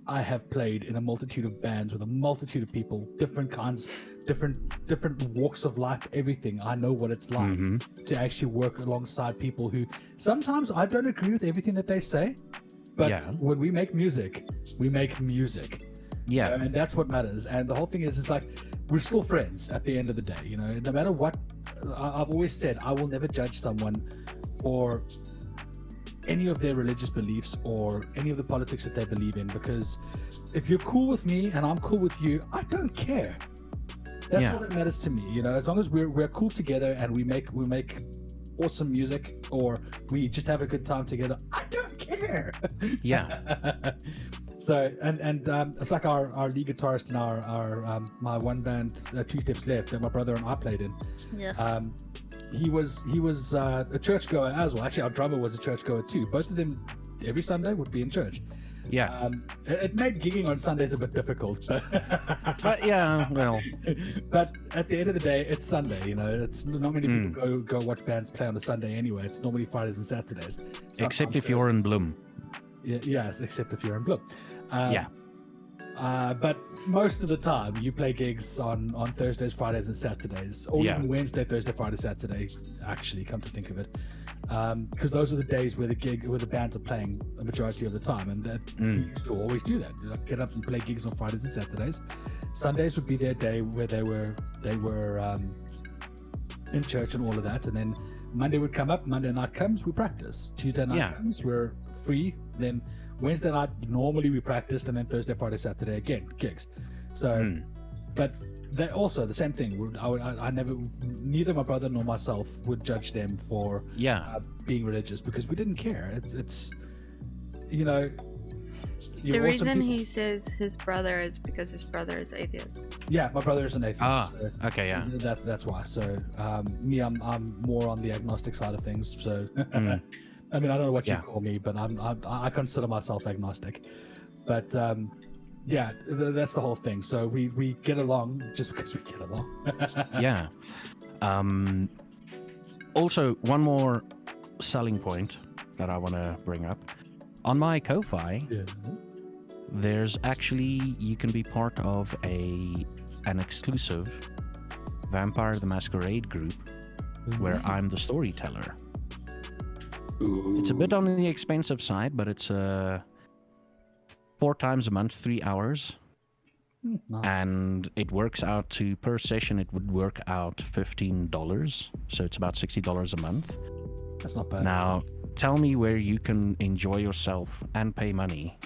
I have played in a multitude of bands with a multitude of people, different kinds, different walks of life, everything. I know what it's like to actually work alongside people who sometimes I don't agree with everything that they say, but when we make music, we make music. Yeah. And that's what matters. And the whole thing is like, we're still friends at the end of the day, no matter what. I've always said, I will never judge someone for any of their religious beliefs or any of the politics that they believe in, because if you're cool with me and I'm cool with you, I don't care. That's what matters to me, as long as we're cool together and we make awesome music, or we just have a good time together, I don't care. So and it's like our lead guitarist in our my one band, Two Steps Left, that my brother and I played in. He was a churchgoer as well. Actually, our drummer was a churchgoer too. Both of them every Sunday would be in church. It made gigging on Sundays a bit difficult, but but at the end of the day, it's Sunday. It's not many people go watch bands play on a Sunday anyway. It's normally Fridays and Saturdays. Except if you're in Bloem. Yes, except if you're in Bloem. But most of the time you play gigs on Thursdays, Fridays and Saturdays, or even Wednesday, Thursday, Friday, Saturday, actually, come to think of it. because those are the days where the bands are playing the majority of the time, and that we used to always do that. Like, get up and play gigs on Fridays and Saturdays. Sundays would be their day where they were in church and all of that, and then Monday would come up. Monday night comes, we practice. Tuesday night comes, we're free. Then Wednesday night normally we practiced, and then Thursday, Friday, Saturday again gigs. So, but they also the same thing. I never, neither my brother nor myself would judge them for being religious, because we didn't care. It's you know. The reason he says his brother is because his brother is atheist. Yeah, my brother is an atheist. So okay, yeah. That's why. So me, I'm more on the agnostic side of things. So I mean, I don't know what you call me, but I consider myself agnostic. But that's the whole thing. So we get along just because we get along. Yeah. Also, one more selling point that I want to bring up. On my Ko-Fi, there's actually, you can be part of an exclusive Vampire the Masquerade group where I'm the storyteller. Ooh. It's a bit on the expensive side, but it's 4 times a month, 3 hours. Nice. And it works out to, per session, it would work out $15. So it's about $60 a month. That's not bad. Now, tell me where you can enjoy yourself and pay money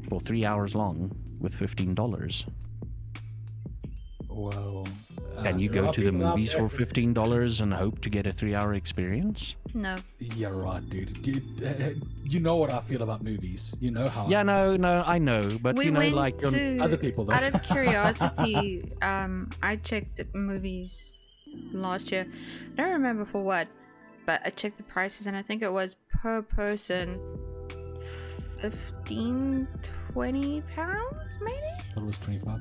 for 3 hours long with $15. Well, can you go to the movies for $15 and hope to get a 3-hour experience? No. Yeah, right, dude. You know what I feel about movies. You know how. Yeah, no, I know, but we you know, went like to, other people. Though. Out of curiosity, I checked the movies last year. I don't remember for what, but I checked the prices, and I think it was per person 15, 20 pounds, maybe. It was 25.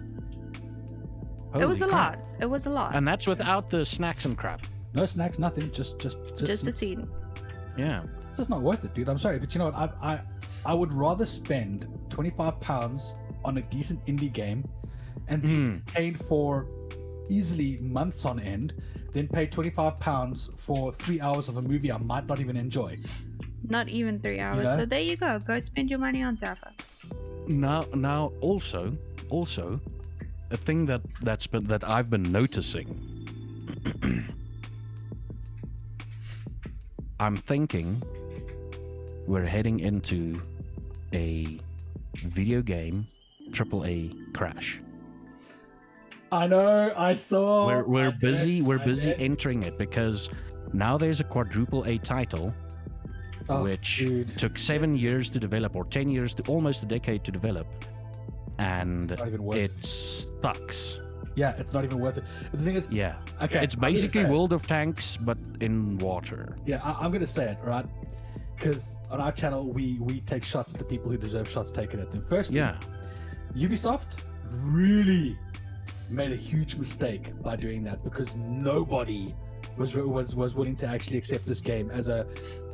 It was a crap. lot. It was a lot. And that's without the snacks and crap. No snacks, nothing. Just the scene. Yeah. It's just not worth it, dude. I'm sorry, but you know what? I would rather spend £25 on a decent indie game and be entertained for easily months on end than pay £25 for 3 hours of a movie I might not even enjoy. Not even 3 hours. You know? So there you go. Go spend your money on Zaffa. Now, also, a thing that I've been noticing. I'm thinking we're heading into a video game AAA crash. I know. I saw. We're busy entering it, because now there's a quadruple A title, which took 7 years to develop, or 10 years to almost a decade to develop, and it sucks. Yeah, it's not even worth it. The thing is, okay, it's basically World of Tanks but in water. Yeah, I'm gonna say it, right? Because on our channel we take shots at the people who deserve shots taken at them. Firstly, Ubisoft really made a huge mistake by doing that, because nobody was willing to actually accept this game as a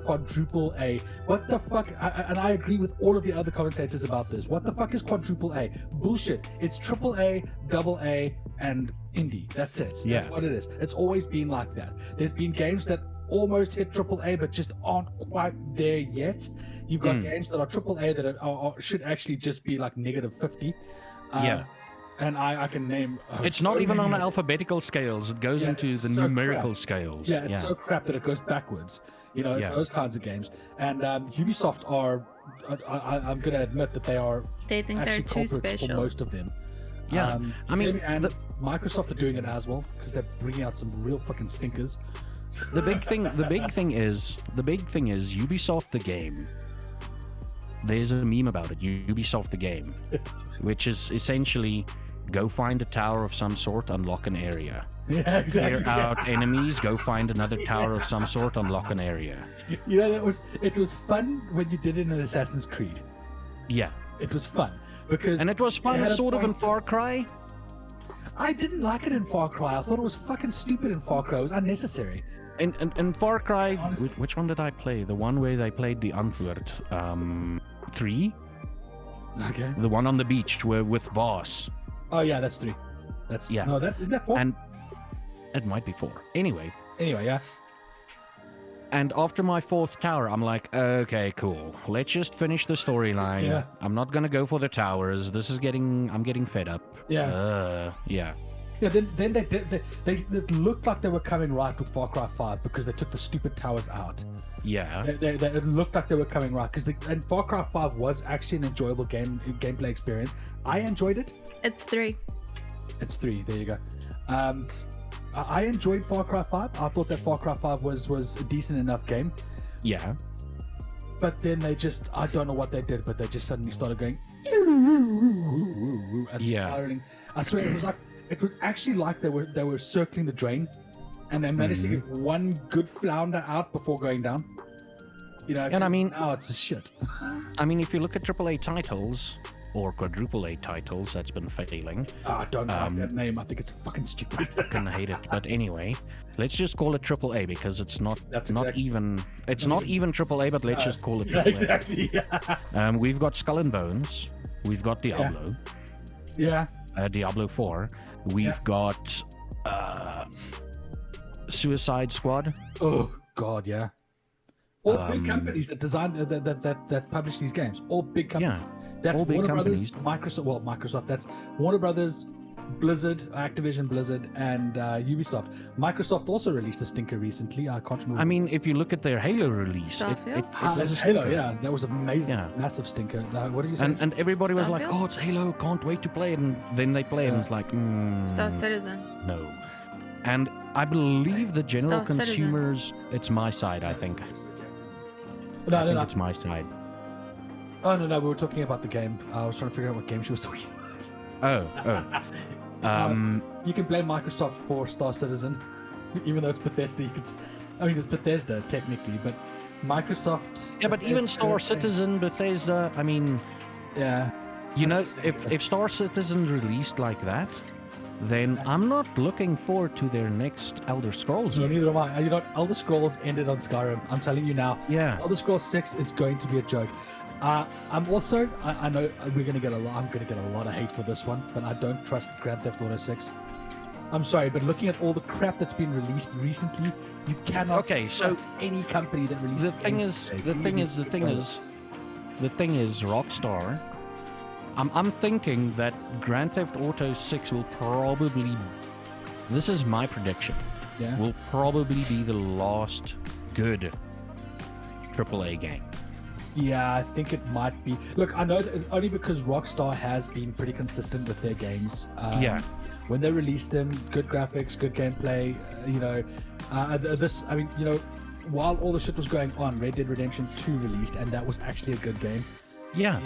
quadruple A. What the fuck? And I agree with all of the other commentators about this. What the fuck is quadruple A? Bullshit. It's triple A, double A, and indie. That's it. That's what it is. It's always been like that. There's been games that almost hit triple A but just aren't quite there yet. You've got games that are triple A that should actually just be like -50. And I can name. It's not even on alphabetical scales. It goes into the numerical scales. Yeah, it's so crap that it goes backwards. You know, it's those kinds of games. And Ubisoft are, I'm going to admit that they are think actually they're too culprits special for most of them. Yeah, I mean, and Microsoft are doing it as well, because they're bringing out some real fucking stinkers. The big thing is Ubisoft the game. There's a meme about it, Ubisoft the game, which is essentially go find a tower of some sort, unlock an area. Yeah, exactly. Clear out enemies, go find another tower of some sort, unlock an area. You know, it was fun when you did it in Assassin's Creed. Yeah. It was fun. And it was fun sort of in Far Cry. I didn't like it in Far Cry. I thought it was fucking stupid in Far Cry. It was unnecessary. In Far Cry, which one did I play? The one where they played the Antwoord. 3? Okay. The one on the beach with Voss. Oh yeah, that's 3. That's no, isn't that 4? And it might be 4. Anyway, yeah. And after my 4th tower, I'm like, okay, cool. Let's just finish the storyline. Yeah. I'm not gonna go for the towers. I'm getting fed up. Yeah. Yeah. Yeah, then they it looked like they were coming right with Far Cry 5 because they took the stupid towers out. Yeah. It looked like they were coming right because and Far Cry 5 was actually an enjoyable gameplay experience. I enjoyed it. It's 3. It's 3. There you go. I enjoyed Far Cry 5. I thought that Far Cry 5 was a decent enough game. Yeah. But then I don't know what they did, but they just suddenly started going and spiraling. I swear it was actually like they were circling the drain, and they managed to get one good flounder out before going down. You know, and I mean, now it's a shit. I mean, if you look at AAA titles or quadruple A titles, that's been failing. I don't like that name. I think it's fucking stupid. I fucking hate it. But anyway, let's just call it AAA because it's not even AAA, but let's just call it AAA. Yeah, exactly. Yeah. We've got Skull and Bones. We've got Diablo. Yeah. Diablo 4. We've got Suicide Squad. Oh God, yeah. All big companies that design that publish these games. All big companies. Yeah. That's all big Warner companies. Brothers, Microsoft. That's Warner Brothers, Blizzard, Activision Blizzard, and Ubisoft. Microsoft also released a stinker recently. I can't remember. I mean, if you look at their Halo release, it was a stinker. Halo, yeah, that was amazing. Yeah. Massive stinker. What did you say? And everybody was like, Starfield? "Oh, it's Halo! Can't wait to play it." And then they play it, and it's like, Star Citizen. No. And I believe the general Star Citizen. consumers, it's my side. I think. I think it's my side. Oh no, we were talking about the game. I was trying to figure out what game she was talking about. Oh. You can blame Microsoft for Star Citizen, even though it's Bethesda. It's Bethesda technically, but Microsoft. Yeah, but even Star Citizen, Bethesda. I mean, yeah. You know, if Star Citizen released like that, then I'm not looking forward to their next Elder Scrolls. No, neither am I. You know, Elder Scrolls ended on Skyrim. I'm telling you now. Yeah. Elder Scrolls 6 is going to be a joke. I'm also. I know we're gonna get a lot. I'm gonna get a lot of hate for this one, but I don't trust Grand Theft Auto 6. I'm sorry, but looking at all the crap that's been released recently, you cannot trust any company that releases. The thing is, Rockstar. I'm thinking that Grand Theft Auto 6 will probably. This is my prediction. Yeah. Will probably be the last good AAA game. Yeah, I think it might be. Look, I know that only because Rockstar has been pretty consistent with their games. Yeah. When they release them, good graphics, good gameplay. While all the shit was going on, Red Dead Redemption 2 released, and that was actually a good game. Yeah.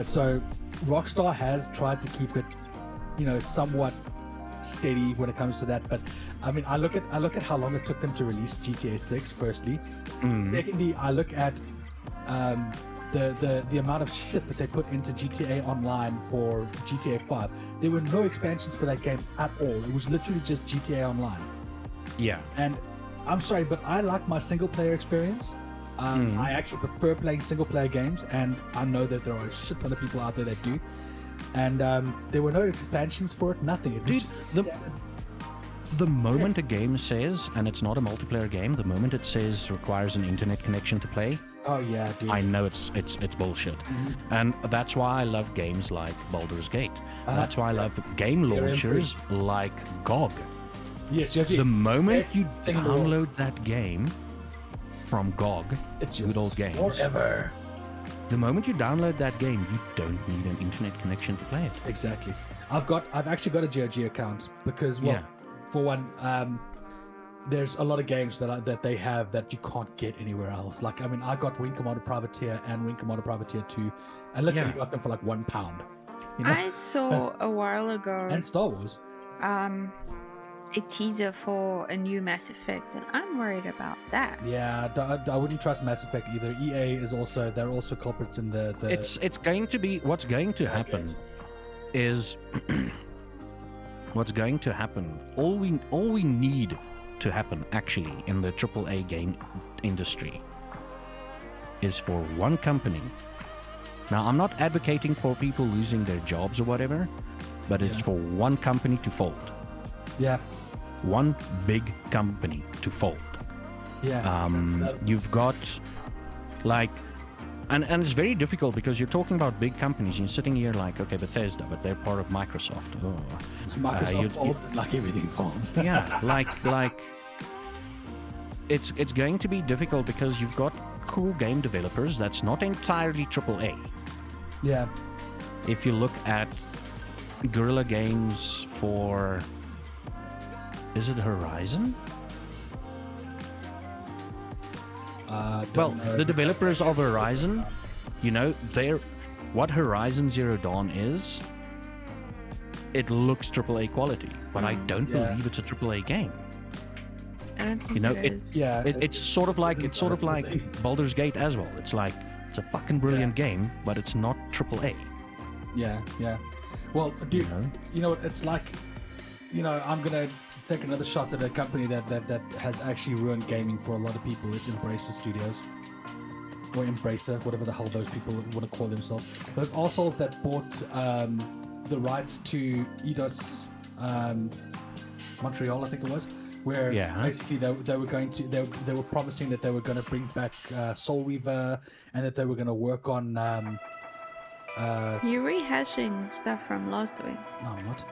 So Rockstar has tried to keep it, somewhat steady when it comes to that. But I mean, I look at how long it took them to release GTA 6. Firstly, secondly, I look at the amount of shit that they put into GTA Online for GTA 5. There were no expansions for that game at all. It was literally just GTA Online. Yeah. And I'm sorry, but I like my single player experience. I actually prefer playing single player games, and I know that there are a shit ton of people out there that do. And there were no expansions for it, nothing. It was the moment a game says, and it's not a multiplayer game, the moment it says requires an internet connection to play, oh yeah, dude. I know it's bullshit. And that's why I love games like Baldur's Gate. That's why I love game launchers like GOG. Yes, the moment you download that game from GOG, it's Good Old Games, forever. The moment you download that game, you don't need an internet connection to play it. Exactly. I've actually got a GOG account because, for one, there's a lot of games that they have that you can't get anywhere else. Like, I mean, I got Wing Commander Privateer and Wing Commander Privateer 2. I literally got them for like £1. I saw a while ago. And Star Wars. A teaser for a new Mass Effect, and I'm worried about that. Yeah, I wouldn't trust Mass Effect either. EA is also culprits in the. It's going to be what's going to happen is what's going to happen. All we need to happen actually in the AAA game industry is for one company. Now, I'm not advocating for people losing their jobs or whatever, but it's for one company to fold. Yeah. One big company to fold. Yeah. You've got like, and it's very difficult because you're talking about big companies. You're sitting here like, okay, Bethesda, but they're part of Microsoft. Oh. Microsoft folds, like everything folds. Yeah, like it's going to be difficult because you've got cool game developers that's not entirely AAA. Yeah. If you look at Guerrilla Games for, is it Horizon? Well, the developers of Horizon, you know, what Horizon Zero Dawn is, it looks AAA quality, but I don't believe it's a AAA game. I don't think You know, it is. it's sort of like Baldur's Gate as well. It's like it's a fucking brilliant game, but it's not AAA. Yeah. Well, dude, you know what? It's like, you know, I'm gonna take another shot at a company that has actually ruined gaming for a lot of people. It's Embracer Studios, or Embracer, whatever the hell those people want to call themselves. Those assholes that bought the rights to Eidos Montreal, I think it was, where basically they were going to they were promising that they were going to bring back Soul Weaver, and that they were going to work on You're rehashing stuff from last week. no, what?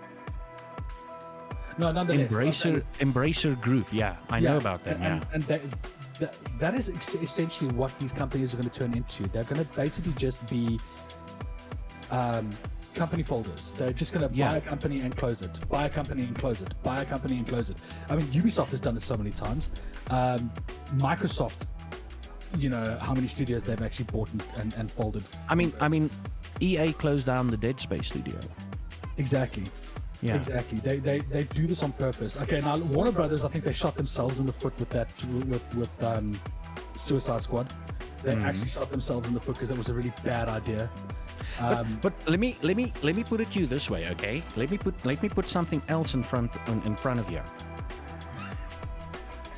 No, nonetheless. Embracer Group, I know about them. And that is essentially what these companies are going to turn into. They're going to basically just be company folders. They're just going to buy a company and close it, buy a company and close it, buy a company and close it. I mean, Ubisoft has done it so many times. Microsoft, you know how many studios they've actually bought and folded. I mean, EA closed down the Dead Space studio. Exactly. Yeah. Exactly. They do this on purpose. Okay, now Warner Brothers, I think they shot themselves in the foot with that with Suicide Squad. They actually shot themselves in the foot because it was a really bad idea. But let me put it to you this way, okay? Let me put something else in front of you.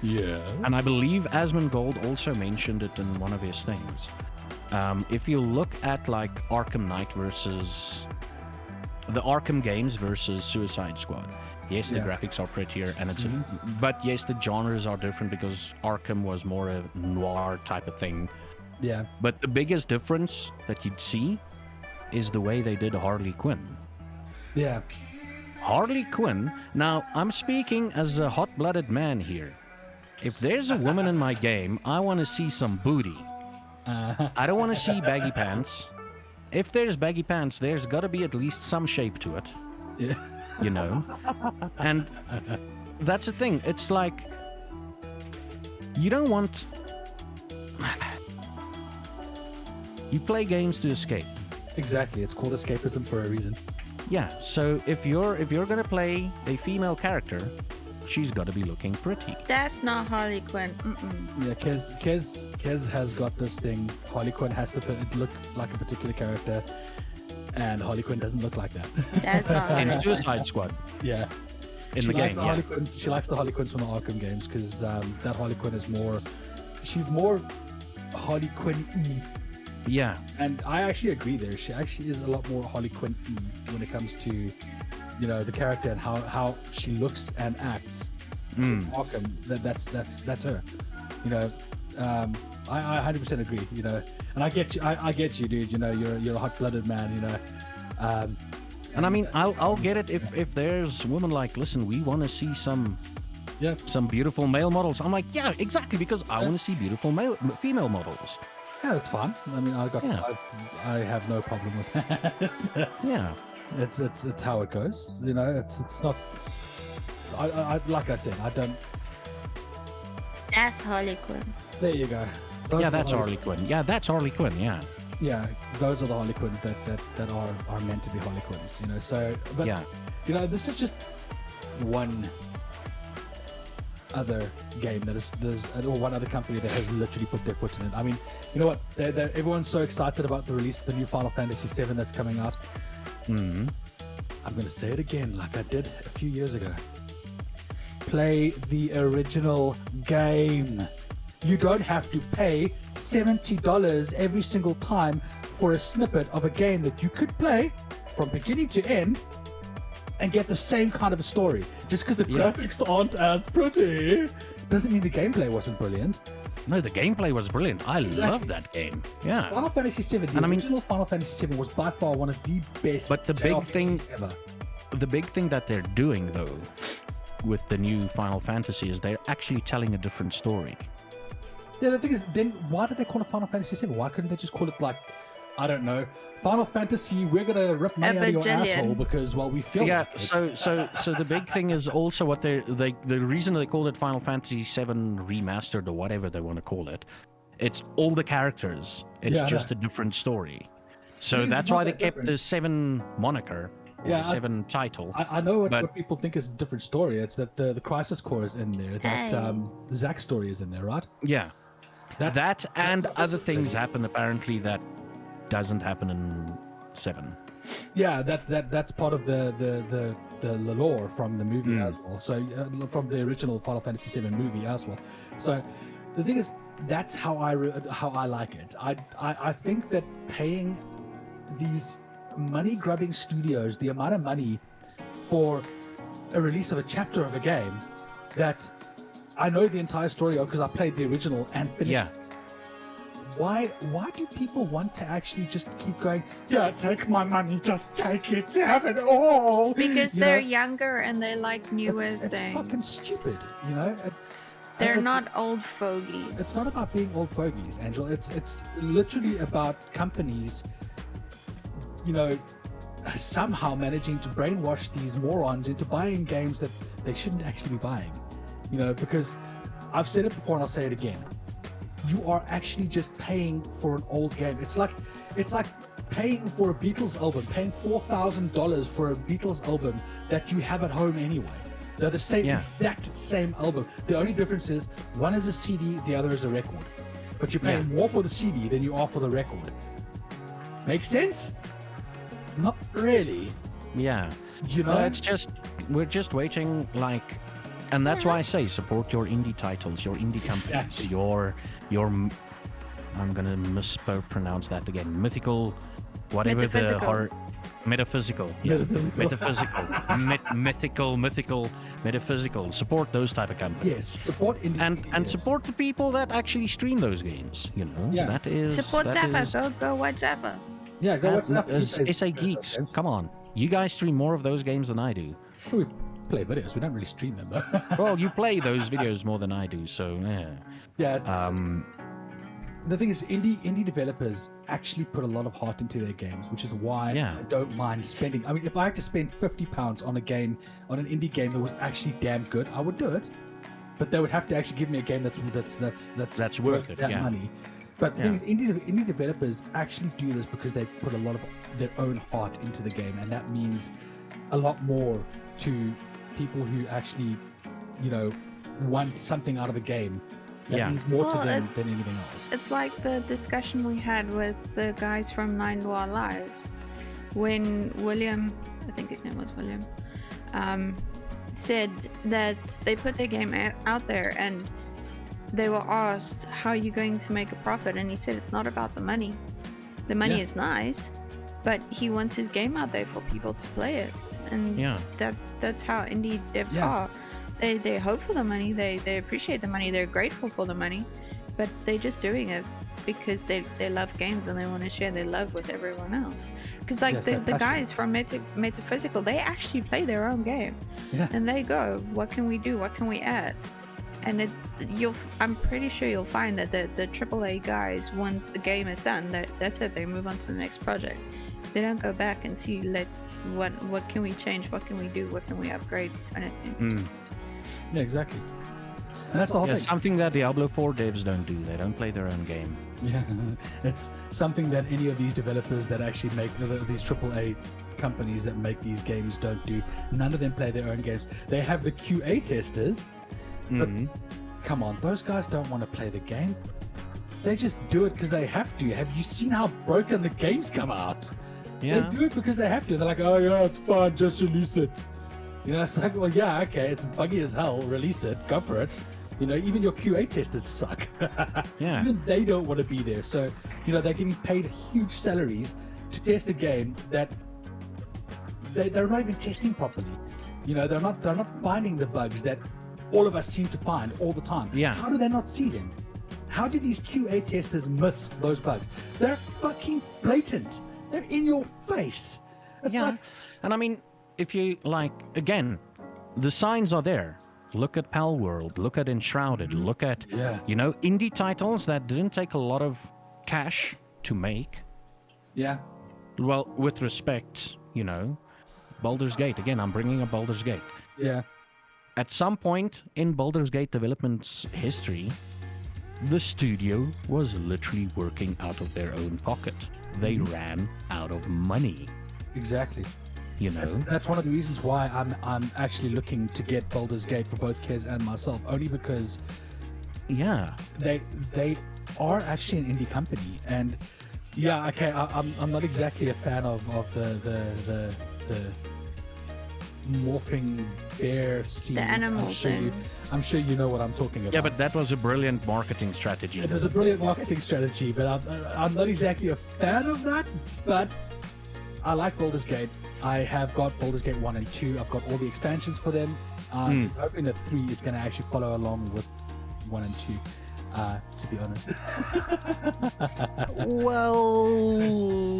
Yeah. And I believe Asmongold also mentioned it in one of his things. If you look at like Arkham Knight versus the Arkham games versus Suicide Squad, yes, the graphics are prettier, and it's but yes, the genres are different because Arkham was more a noir type of thing. Yeah. But the biggest difference that you'd see is the way they did Harley Quinn. Yeah. Harley Quinn. Now, I'm speaking as a hot-blooded man here. If there's a woman in my game, I want to see some booty. I don't want to see baggy pants. If there's baggy pants, there's got to be at least some shape to it. Yeah. You know? And that's the thing. It's like, you don't want... You play games to escape. Exactly. It's called escapism for a reason. Yeah, so if you're gonna play a female character, she's got to be looking pretty. That's not Harley Quinn. Yeah, Kez has got this thing. Harley Quinn has to look like a particular character, and Harley Quinn doesn't look like that. That's not In Suicide Squad. Yeah. In the game, yeah. She likes the Harley Quinns from the Arkham games because that Harley Quinn is more... She's more Harley Quinn-y. Yeah. And I actually agree there. She actually is a lot more Harley Quinn-y when it comes to, you know, the character and how she looks and acts. Arkham, that's her. You know, I 100% agree. You know, and I get you, dude. You know, you're a hot-blooded man. You know, and I mean, I'll get it if there's women like, listen, we want to see some beautiful male models. I'm like, yeah, exactly, because I want to see beautiful female models. Yeah, that's fine. I mean, I have no problem with that. Yeah, it's how it goes. You know, it's not. I like I said, I don't. That's Harley Quinn. There you go. That's Harley Quinn. Yeah, that's Harley Quinn. Yeah. Yeah, those are the Harley Quinns that are meant to be Harley Quinns. You know, so but you know, this is just one other game there's or one other company that has literally put their foot in it. I mean, you know what? Everyone's so excited about the release of the new Final Fantasy VII that's coming out. I'm going to say it again, like I did a few years ago. Play the original game. You don't have to pay $70 every single time for a snippet of a game that you could play from beginning to end and get the same kind of a story. Just because the graphics aren't as pretty doesn't mean the gameplay wasn't brilliant. No, the gameplay was brilliant. I love that game. Yeah. Final Fantasy VII, the original Final Fantasy VII was by far one of the best. But the big JRPGs thing, ever. the big thing that they're doing though, with the new Final Fantasy is they're actually telling a different story. Yeah, the thing is, then why did they call it Final Fantasy VII? Why couldn't they just call it like, I don't know, Final Fantasy? We're gonna rip money out of your asshole because, well, we feel. Yeah. Like it. So the big thing is also what the reason they called it Final Fantasy VII Remastered or whatever they want to call it. It's all the characters. It's just a different story. So that's why they kept the 7 moniker. Yeah, the 7 title. I know what people think is a different story. It's that the Crisis Core is in there. That the Zack story is in there, right? Yeah. That and other things happen apparently that doesn't happen in 7. Yeah, that's part of the lore from the movie as well. So from the original Final Fantasy VII movie as well. So the thing is, that's how I like it. I think that paying these money-grubbing studios the amount of money for a release of a chapter of a game that I know the entire story of because I played the original and finished it. Why do people want to actually just keep going, yeah, take my money, just take it, have it all? Because they're younger and they like newer it's things. Fucking stupid, you know? They're not old fogies. It's not about being old fogies, Angel. It's literally about companies, you know, somehow managing to brainwash these morons into buying games that they shouldn't actually be buying. You know, because I've said it before and I'll say it again. You are actually just paying for an old game. It's like paying for a Beatles album, paying $4,000 for a Beatles album that you have at home anyway. They're the same, exact same album. The only difference is one is a CD, the other is a record. But you're paying more for the CD than you are for the record. Make sense? Not really. Yeah. You know, it's just we're just waiting, like, and that's why I say support your indie titles, your indie companies, your I'm gonna mispronounce that again. Mythical, whatever Metaphysical. the horror. Metaphysical. Mythical, metaphysical. Support those type of companies. Yes, support indie and support the people that actually stream those games. You know, that is support that Zaffa. is- Go watch Zaffa. Yeah, go watch that. SA Geeks. Come on, you guys stream more of those games than I do. We play videos. We don't really stream them, though. Well, you play those videos more than I do, so yeah. Yeah. The thing is, indie developers actually put a lot of heart into their games, which is why I don't mind spending. I mean, if I had to spend £50 on a game, on an indie game that was actually damn good, I would do it. But they would have to actually give me a game that's worth it, that money. But the thing is, indie developers actually do this because they put a lot of their own heart into the game, and that means a lot more to people who actually, you know, want something out of a game. That means more to them than anything else. It's like the discussion we had with the guys from 9 to Our Lives when William, I think his name was William, said that they put their game out there and they were asked, how are you going to make a profit? And he said, it's not about the money. The money is nice, but he wants his game out there for people to play it. And that's how indie devs are. They hope for the money, they appreciate the money, they're grateful for the money, but they're just doing it because they love games and they want to share their love with everyone else. Because like the guys from Metaphysical, they actually play their own game. And they go, what can we do? What can we add? And I'm pretty sure you'll find that the AAA guys, once the game is done, that's it, they move on to the next project. They don't go back and see, what can we change, what can we do, what can we upgrade, kind of thing. Yeah, exactly. And that's the whole thing. Something that Diablo 4 devs don't do. They don't play their own game. Yeah, it's something that any of these developers that actually make these AAA companies that make these games don't do. None of them play their own games. They have the QA testers, but come on, those guys don't want to play the game. They just do it because they have to. Have you seen how broken the games come out? Yeah. They do it because they have to. They're like, oh yeah, it's fine, just release it. You know, it's like, well, yeah, okay, it's buggy as hell, release it, go for it. You know, even your QA testers suck. Even they don't want to be there. So, you know, they're getting paid huge salaries to test a game that they're not even testing properly. You know, they're not finding the bugs that all of us seem to find all the time. Yeah. How do they not see them? How do these QA testers miss those bugs? They're fucking blatant. They're in your face. It's Yeah. like, And I mean, if you like, again, the signs are there. Look at Pal World, look at Enshrouded, look at, Yeah. you know, indie titles that didn't take a lot of cash to make. yeah, Well, with respect, you know, Baldur's Gate. Again, I'm bringing up Baldur's Gate. yeah, At some point in Baldur's Gate development's history, the studio was literally working out of their own pocket. They ran out of money, exactly. you know. That's one of the reasons why I'm actually looking to get Baldur's Gate for both Kez and myself, only because Yeah. they are actually an indie company, and yeah, okay, I'm not exactly a fan of the morphing bear scene. The animal I'm sure things. I'm sure you know what I'm talking about. Yeah, but that was a brilliant marketing strategy. it was a brilliant marketing strategy, but I'm not exactly a fan of that. But I like Baldur's Gate. I have got Baldur's Gate 1 and 2. I've got all the expansions for them. I'm hoping that 3 is going to actually follow along with 1 and 2, to be honest. Well,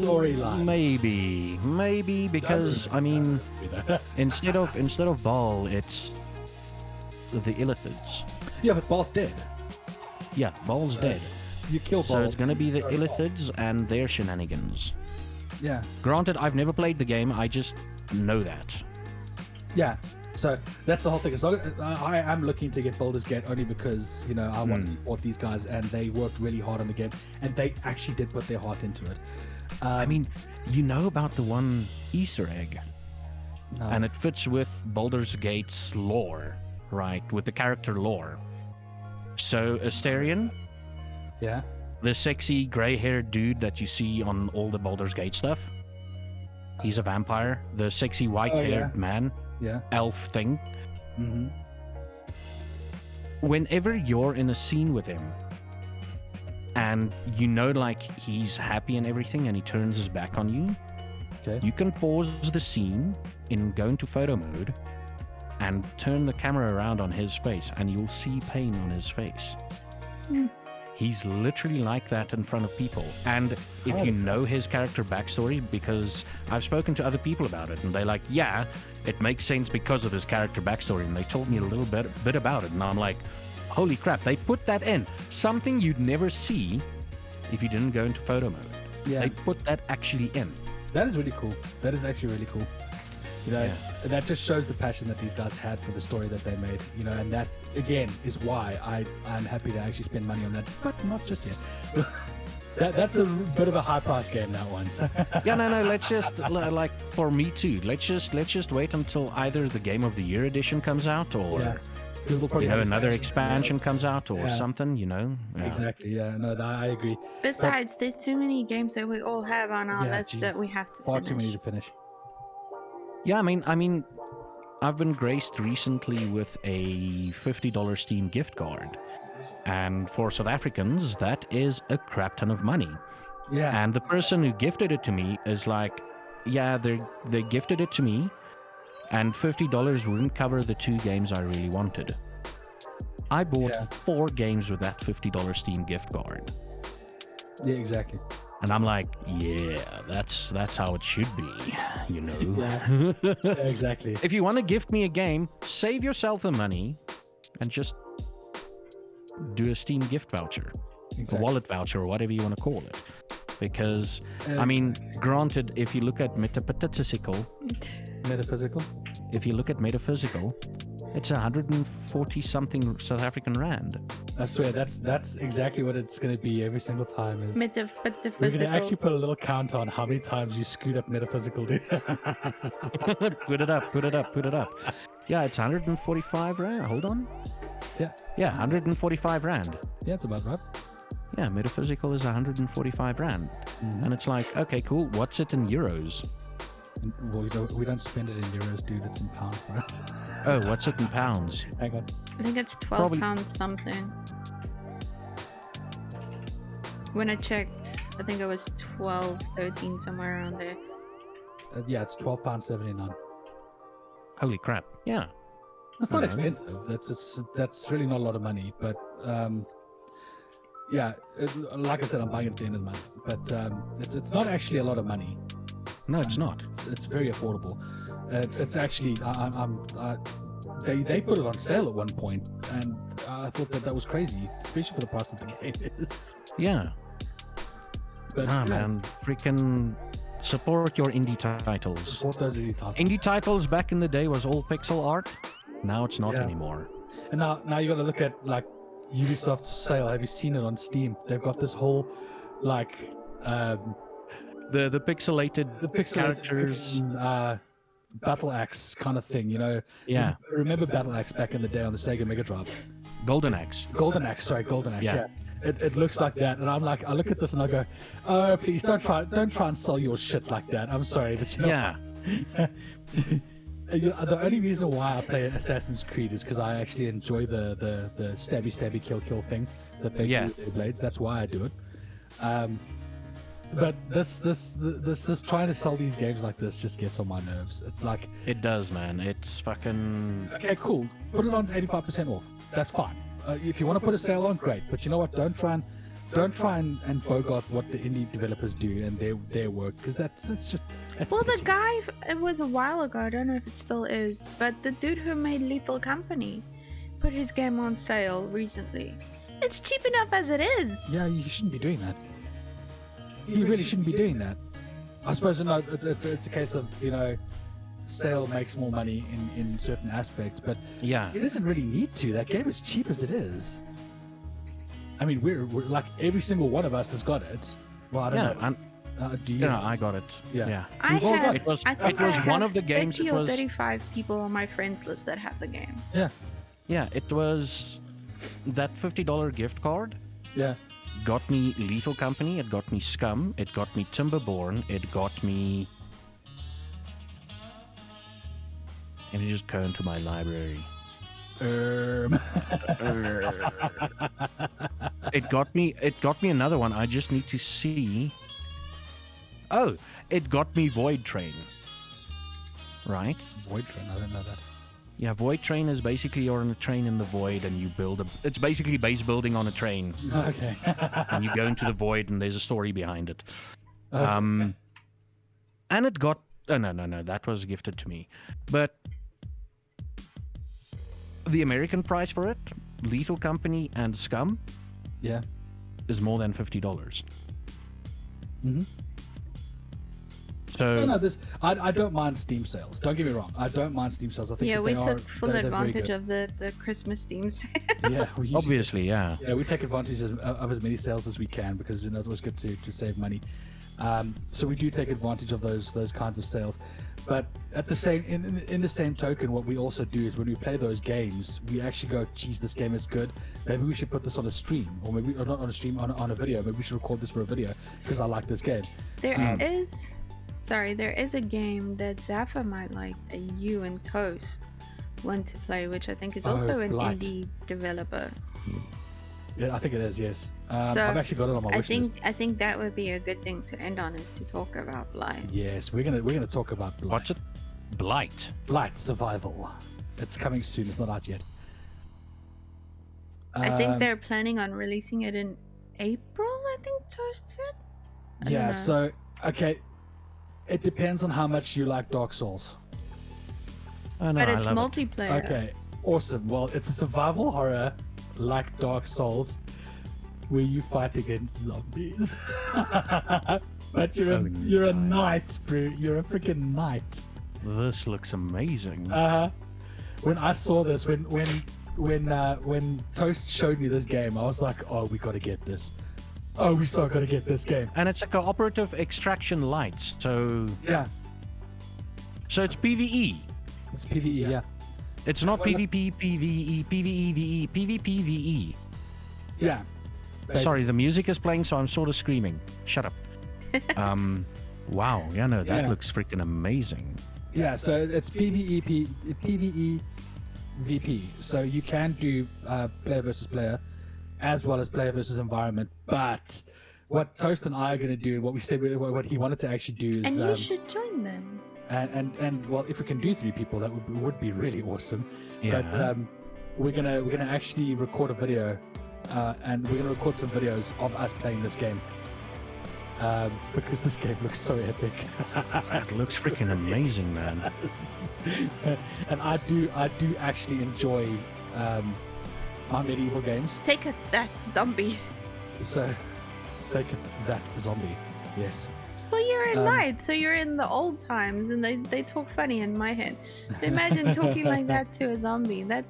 Storyline. maybe because I mean, instead of Baal, it's the Illithids. Yeah, but Baal's dead. Yeah, Baal's dead. You kill Baal. So it's gonna be the Sorry, Baal. Illithids and their shenanigans. Yeah, Granted, I've never played the game. I just know that. yeah. So that's the whole thing. As long as, I am looking to get Baldur's Gate only because, you know, I want to support these guys, and they worked really hard on the game, and they actually did put their heart into it. I mean, you know about the one Easter egg, No. and it fits with Baldur's Gate's lore, right? With the character lore. So Asterion, Yeah. the sexy gray-haired dude that you see on all the Baldur's Gate stuff, he's a vampire. The sexy white-haired man, Yeah. elf thing. Mm-hmm. Whenever you're in a scene with him, and you know, like, he's happy and everything, and he turns his back on you, Okay. you can pause the scene and go into photo mode and turn the camera around on his face, and you'll see pain on his face. He's literally like that in front of people. And if you know his character backstory, because I've spoken to other people about it, and they're like, yeah, it makes sense because of his character backstory, and they told me a little bit about it, and I'm like, holy crap, they put that in. Something you'd never see if you didn't go into photo mode. Yeah. They put that actually in. That is really cool. That is actually really cool. You know, that just shows the passion that these guys had for the story that they made. You know, and that again is why I'm happy to actually spend money on that, but not just yet. That's a bit of a high price game, that one. So. Yeah, no, let's just like for me too. Let's just wait until either the Game of the Year edition comes out, or Yeah. 'Cause we'll probably you know, have another expansions. expansion comes out, or Yeah. something. You know. Yeah. Exactly. Yeah. No, I agree. Besides, there's too many games that we all have on our Yeah, list geez. that we have to Far finish. too many to finish. Yeah, I mean, I've been graced recently with a $50 Steam gift card, and for South Africans, that is a crap ton of money. Yeah. And the person who gifted it to me is like, yeah, they gifted it to me, and $50 wouldn't cover the 2 games I really wanted. I bought Yeah. 4 games with that $50 Steam gift card, Yeah. Exactly. and I'm like, yeah, that's how it should be, you know. Yeah. Yeah, exactly. If you want to gift me a game, save yourself the money and just do a Steam gift voucher, Exactly. a wallet voucher, or whatever you want to call it. Because, I mean, granted, if you look at Metaphysical, Metaphysical, it's 140 something South African rand. I swear that's exactly what it's going to be every single time. Is we're going to Metaphysical. actually put a little count on how many times you screwed up Metaphysical, dude. Put it up. Yeah, it's 145 rand. Hold on. Yeah, 145 rand. Yeah, it's about right. Yeah, Metaphysical is 145 rand. And it's like, okay, cool. What's it in euros? Well, we don't spend it in euros, dude. It's in pounds for us. Oh, what's it in pounds? Hang on. I think it's 12 Probably- pounds something. When I checked, I think it was 12, 13, somewhere around there. Yeah, it's £12.79. Holy crap. Yeah. It's not No. expensive. That's really not a lot of money, but yeah, like I said, I'm buying it at the end of the month, but it's not actually a lot of money. No, it's not. It's very affordable. It's actually they put it on sale at one point, and I thought that was crazy, especially for the price that the game is. Yeah. But Man, freaking support your indie titles. support those indie titles. Indie titles back in the day was all pixel art. Now it's not Yeah. anymore. And now you got to look at like Ubisoft's sale. Have you seen it on Steam? They've got this whole like The pixelated characters characters. battle axe kind of thing. You know? Yeah. Remember battle axe back in the day on the Sega Mega Drive? Golden Axe. Golden Axe. Sorry, Golden Axe. Yeah. Yeah. It looks like that, and I'm like, I look at this and I go, oh, please don't try and sell your shit like that. I'm sorry, but you know Yeah. the only reason why I play Assassin's Creed is because I actually enjoy the stabby kill thing that they do with their blades. That's why I do it. But this trying to sell these games like this just gets on my nerves. It's like, It does, man. It's fucking. okay, cool, put it on 85% off. That's fine. If you want to put a sale on, great. But you know what? Don't try and bogart what the indie developers do and their work, because that's just. Well, the petty. guy, it was a while ago, I don't know if it still is, but the dude who made Lethal Company put his game on sale recently. It's cheap enough as it is. Yeah, you shouldn't be doing that. You really shouldn't be doing that. I suppose it's a case of, you know, sale makes more money in certain aspects, but Yeah. it doesn't really need to. That game is cheap as it is. I mean, we're like every single one of us has got it. Well, I don't Yeah. know. And, Do you? yeah, I got it. Yeah. Yeah. I We've all got have, It was- I think it was I one have of the games 30 that or was- 35 people on my friends list that have the game. Yeah, Yeah. It was that $50 gift card. yeah. Got me Lethal Company, it got me Scum, it got me Timberborn, it got me... Let me just go into my library. It got me another one. I just need to see... Oh, it got me Void Train. Right? Void Train, I don't know that. Yeah, Void Train is basically you're on a train in the void and you build a... It's basically base building on a train. Okay. And you go into the void and there's a story behind it. Okay. And it got... Oh, no, that was gifted to me. But the American price for it, Lethal Company and Scum, Yeah. is more than $50. Mm-hmm. So... No, I don't mind Steam sales. Don't get me wrong. I don't mind Steam sales. I think Yeah, that we they took are, full they're very advantage good. of the Christmas Steam sale. Yeah, we usually Obviously, yeah. Yeah, we take advantage of as many sales as we can because it's always good to save money. So we do take advantage of those kinds of sales. But at the same in the same token, what we also do is when we play those games, we actually go, "Geez, this game is good. Maybe we should put this on a stream, or maybe or not on a stream, on a video. Maybe we should record this for a video because I like this game." There is a game that Zaffa might like that you and Toast want to play, which I think is also an Blight. indie developer. Yeah, I think it is. Yes, So, I've actually got it on my wish list. I think that would be a good thing to end on, is to talk about Blight. Yes, we're gonna talk about Blight. What's it? Blight. Blight Survival. It's coming soon. It's not out yet. I think they're planning on releasing it in April, I think Toast said. I don't Yeah. know. So okay, it depends on how much you like Dark Souls. Oh, no, But I it's love it. multiplayer. Okay, awesome. Well, it's a survival horror like Dark Souls, where you fight against zombies. But you're a knight, bro. You're a freaking knight. This looks amazing. When I saw this, when Toast showed me this game, I was like, oh, we gotta get this. Oh, we so gotta get this game. And it's a cooperative extraction light, so Yeah, it's PvE. it's PvE. Yeah, It's not PvP, PvE, PvE, VE, PvP, VE. yeah. Sorry, the music is playing, so I'm sort of screaming. Shut up. Wow, yeah, no, that Yeah. looks freaking amazing. Yeah, so it's PvE VP. So you can do player versus player, as well as player versus environment. But what Toast and I are going to do, what we said, what he wanted to actually do is, And you should join them. And well, if we can do 3 people, that would be really awesome. Yeah. But we're gonna actually record a video, and we're gonna record some videos of us playing this game. Because this game looks so epic. It looks freaking amazing, man. And I do actually enjoy my medieval games. Take that zombie. So take that zombie. Yes. Well, you're in Knight, so you're in the old times, and they talk funny in my head. Imagine talking like that to a zombie. That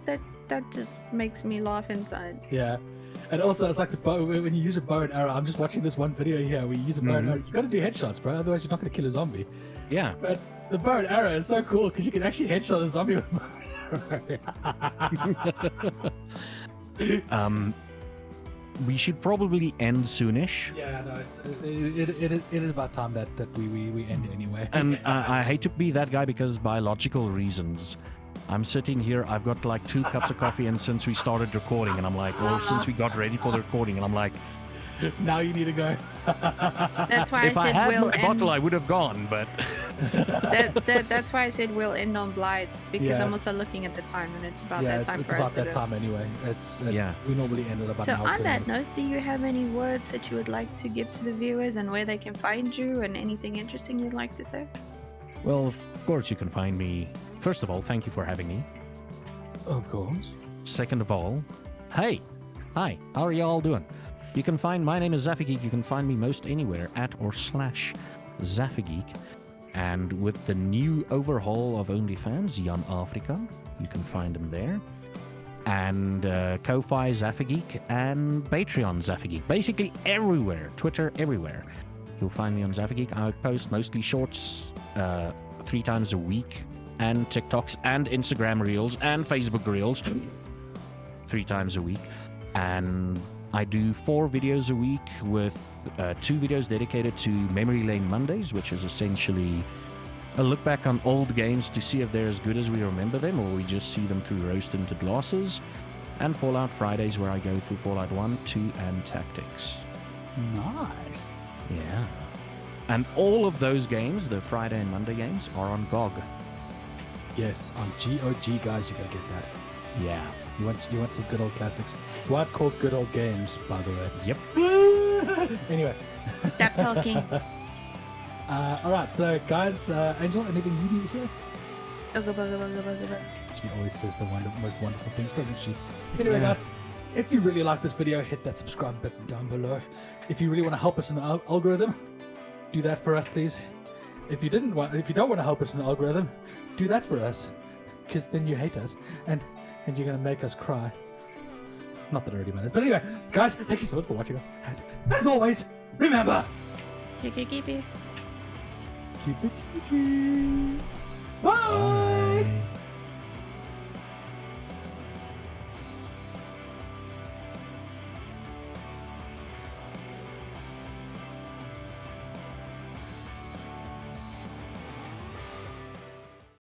just makes me laugh inside. Yeah. And also, it's like the bow, when you use a bow and arrow. I'm just watching this one video here where you use a bow and arrow. You got to do headshots, bro. Otherwise, you're not going to kill a zombie. Yeah. But the bow and arrow is so cool because you can actually headshot a zombie with a bow and arrow. We should probably end soonish. Yeah, no, it is about time that we end anyway. And I hate to be that guy because biological reasons. I'm sitting here, I've got like 2 cups of coffee, and since we started recording, and I'm like, well, since we got ready for the recording, and I'm like, now you need to go. That's why if I I said had we'll my end. bottle, I would have gone, but That's why I said we'll end on Blight, because Yeah. I'm also looking at the time, and it's about Yeah, that time it's for us about to that go. time anyway. It's Yeah. We normally end at about So an hour. on 20 that minutes. note, do you have any words that you would like to give to the viewers, and where they can find you, and anything interesting you'd like to say? well, of course you can find me. First of all, thank you for having me. Of course. Second of all, hey, hi, how are y'all doing? You can find, my name is Zaffa Geek. You can find me most anywhere at or / Zaffa Geek. And with the new overhaul of OnlyFans, Jan Afrika, you can find him there. And Ko-Fi Zaffa Geek and Patreon Zaffa Geek. Basically everywhere, Twitter, everywhere. You'll find me on Zaffa Geek. I post mostly shorts 3 times a week, and TikToks and Instagram Reels and Facebook Reels 3 times a week. And I do 4 videos a week with 2 videos dedicated to Memory Lane Mondays, which is essentially a look back on old games to see if they're as good as we remember them, or we just see them through rose-tinted glasses. And Fallout Fridays, where I go through Fallout 1, 2, and Tactics. Nice. Yeah. And all of those games, the Friday and Monday games, are on GOG. Yes, on GOG, guys, you gotta get that. Yeah. You want some good old classics. Why it's called good old games, by the way. Yep. Anyway. Stop talking. All right, so guys, Angel, anything you need to say? Bugga, bugga, bugga, bugga, bugga. She always says the most wonderful things, doesn't she? Anyway, Yeah. guys, if you really like this video, hit that subscribe button down below. If you really want to help us in the algorithm, do that for us, please. If you don't want to help us in the algorithm, do that for us, because then you hate us and you're gonna make us cry. Not that it already matters, but anyway, guys, thank you so much for watching us. And as always, remember, Keep it. keep it. Bye. Bye.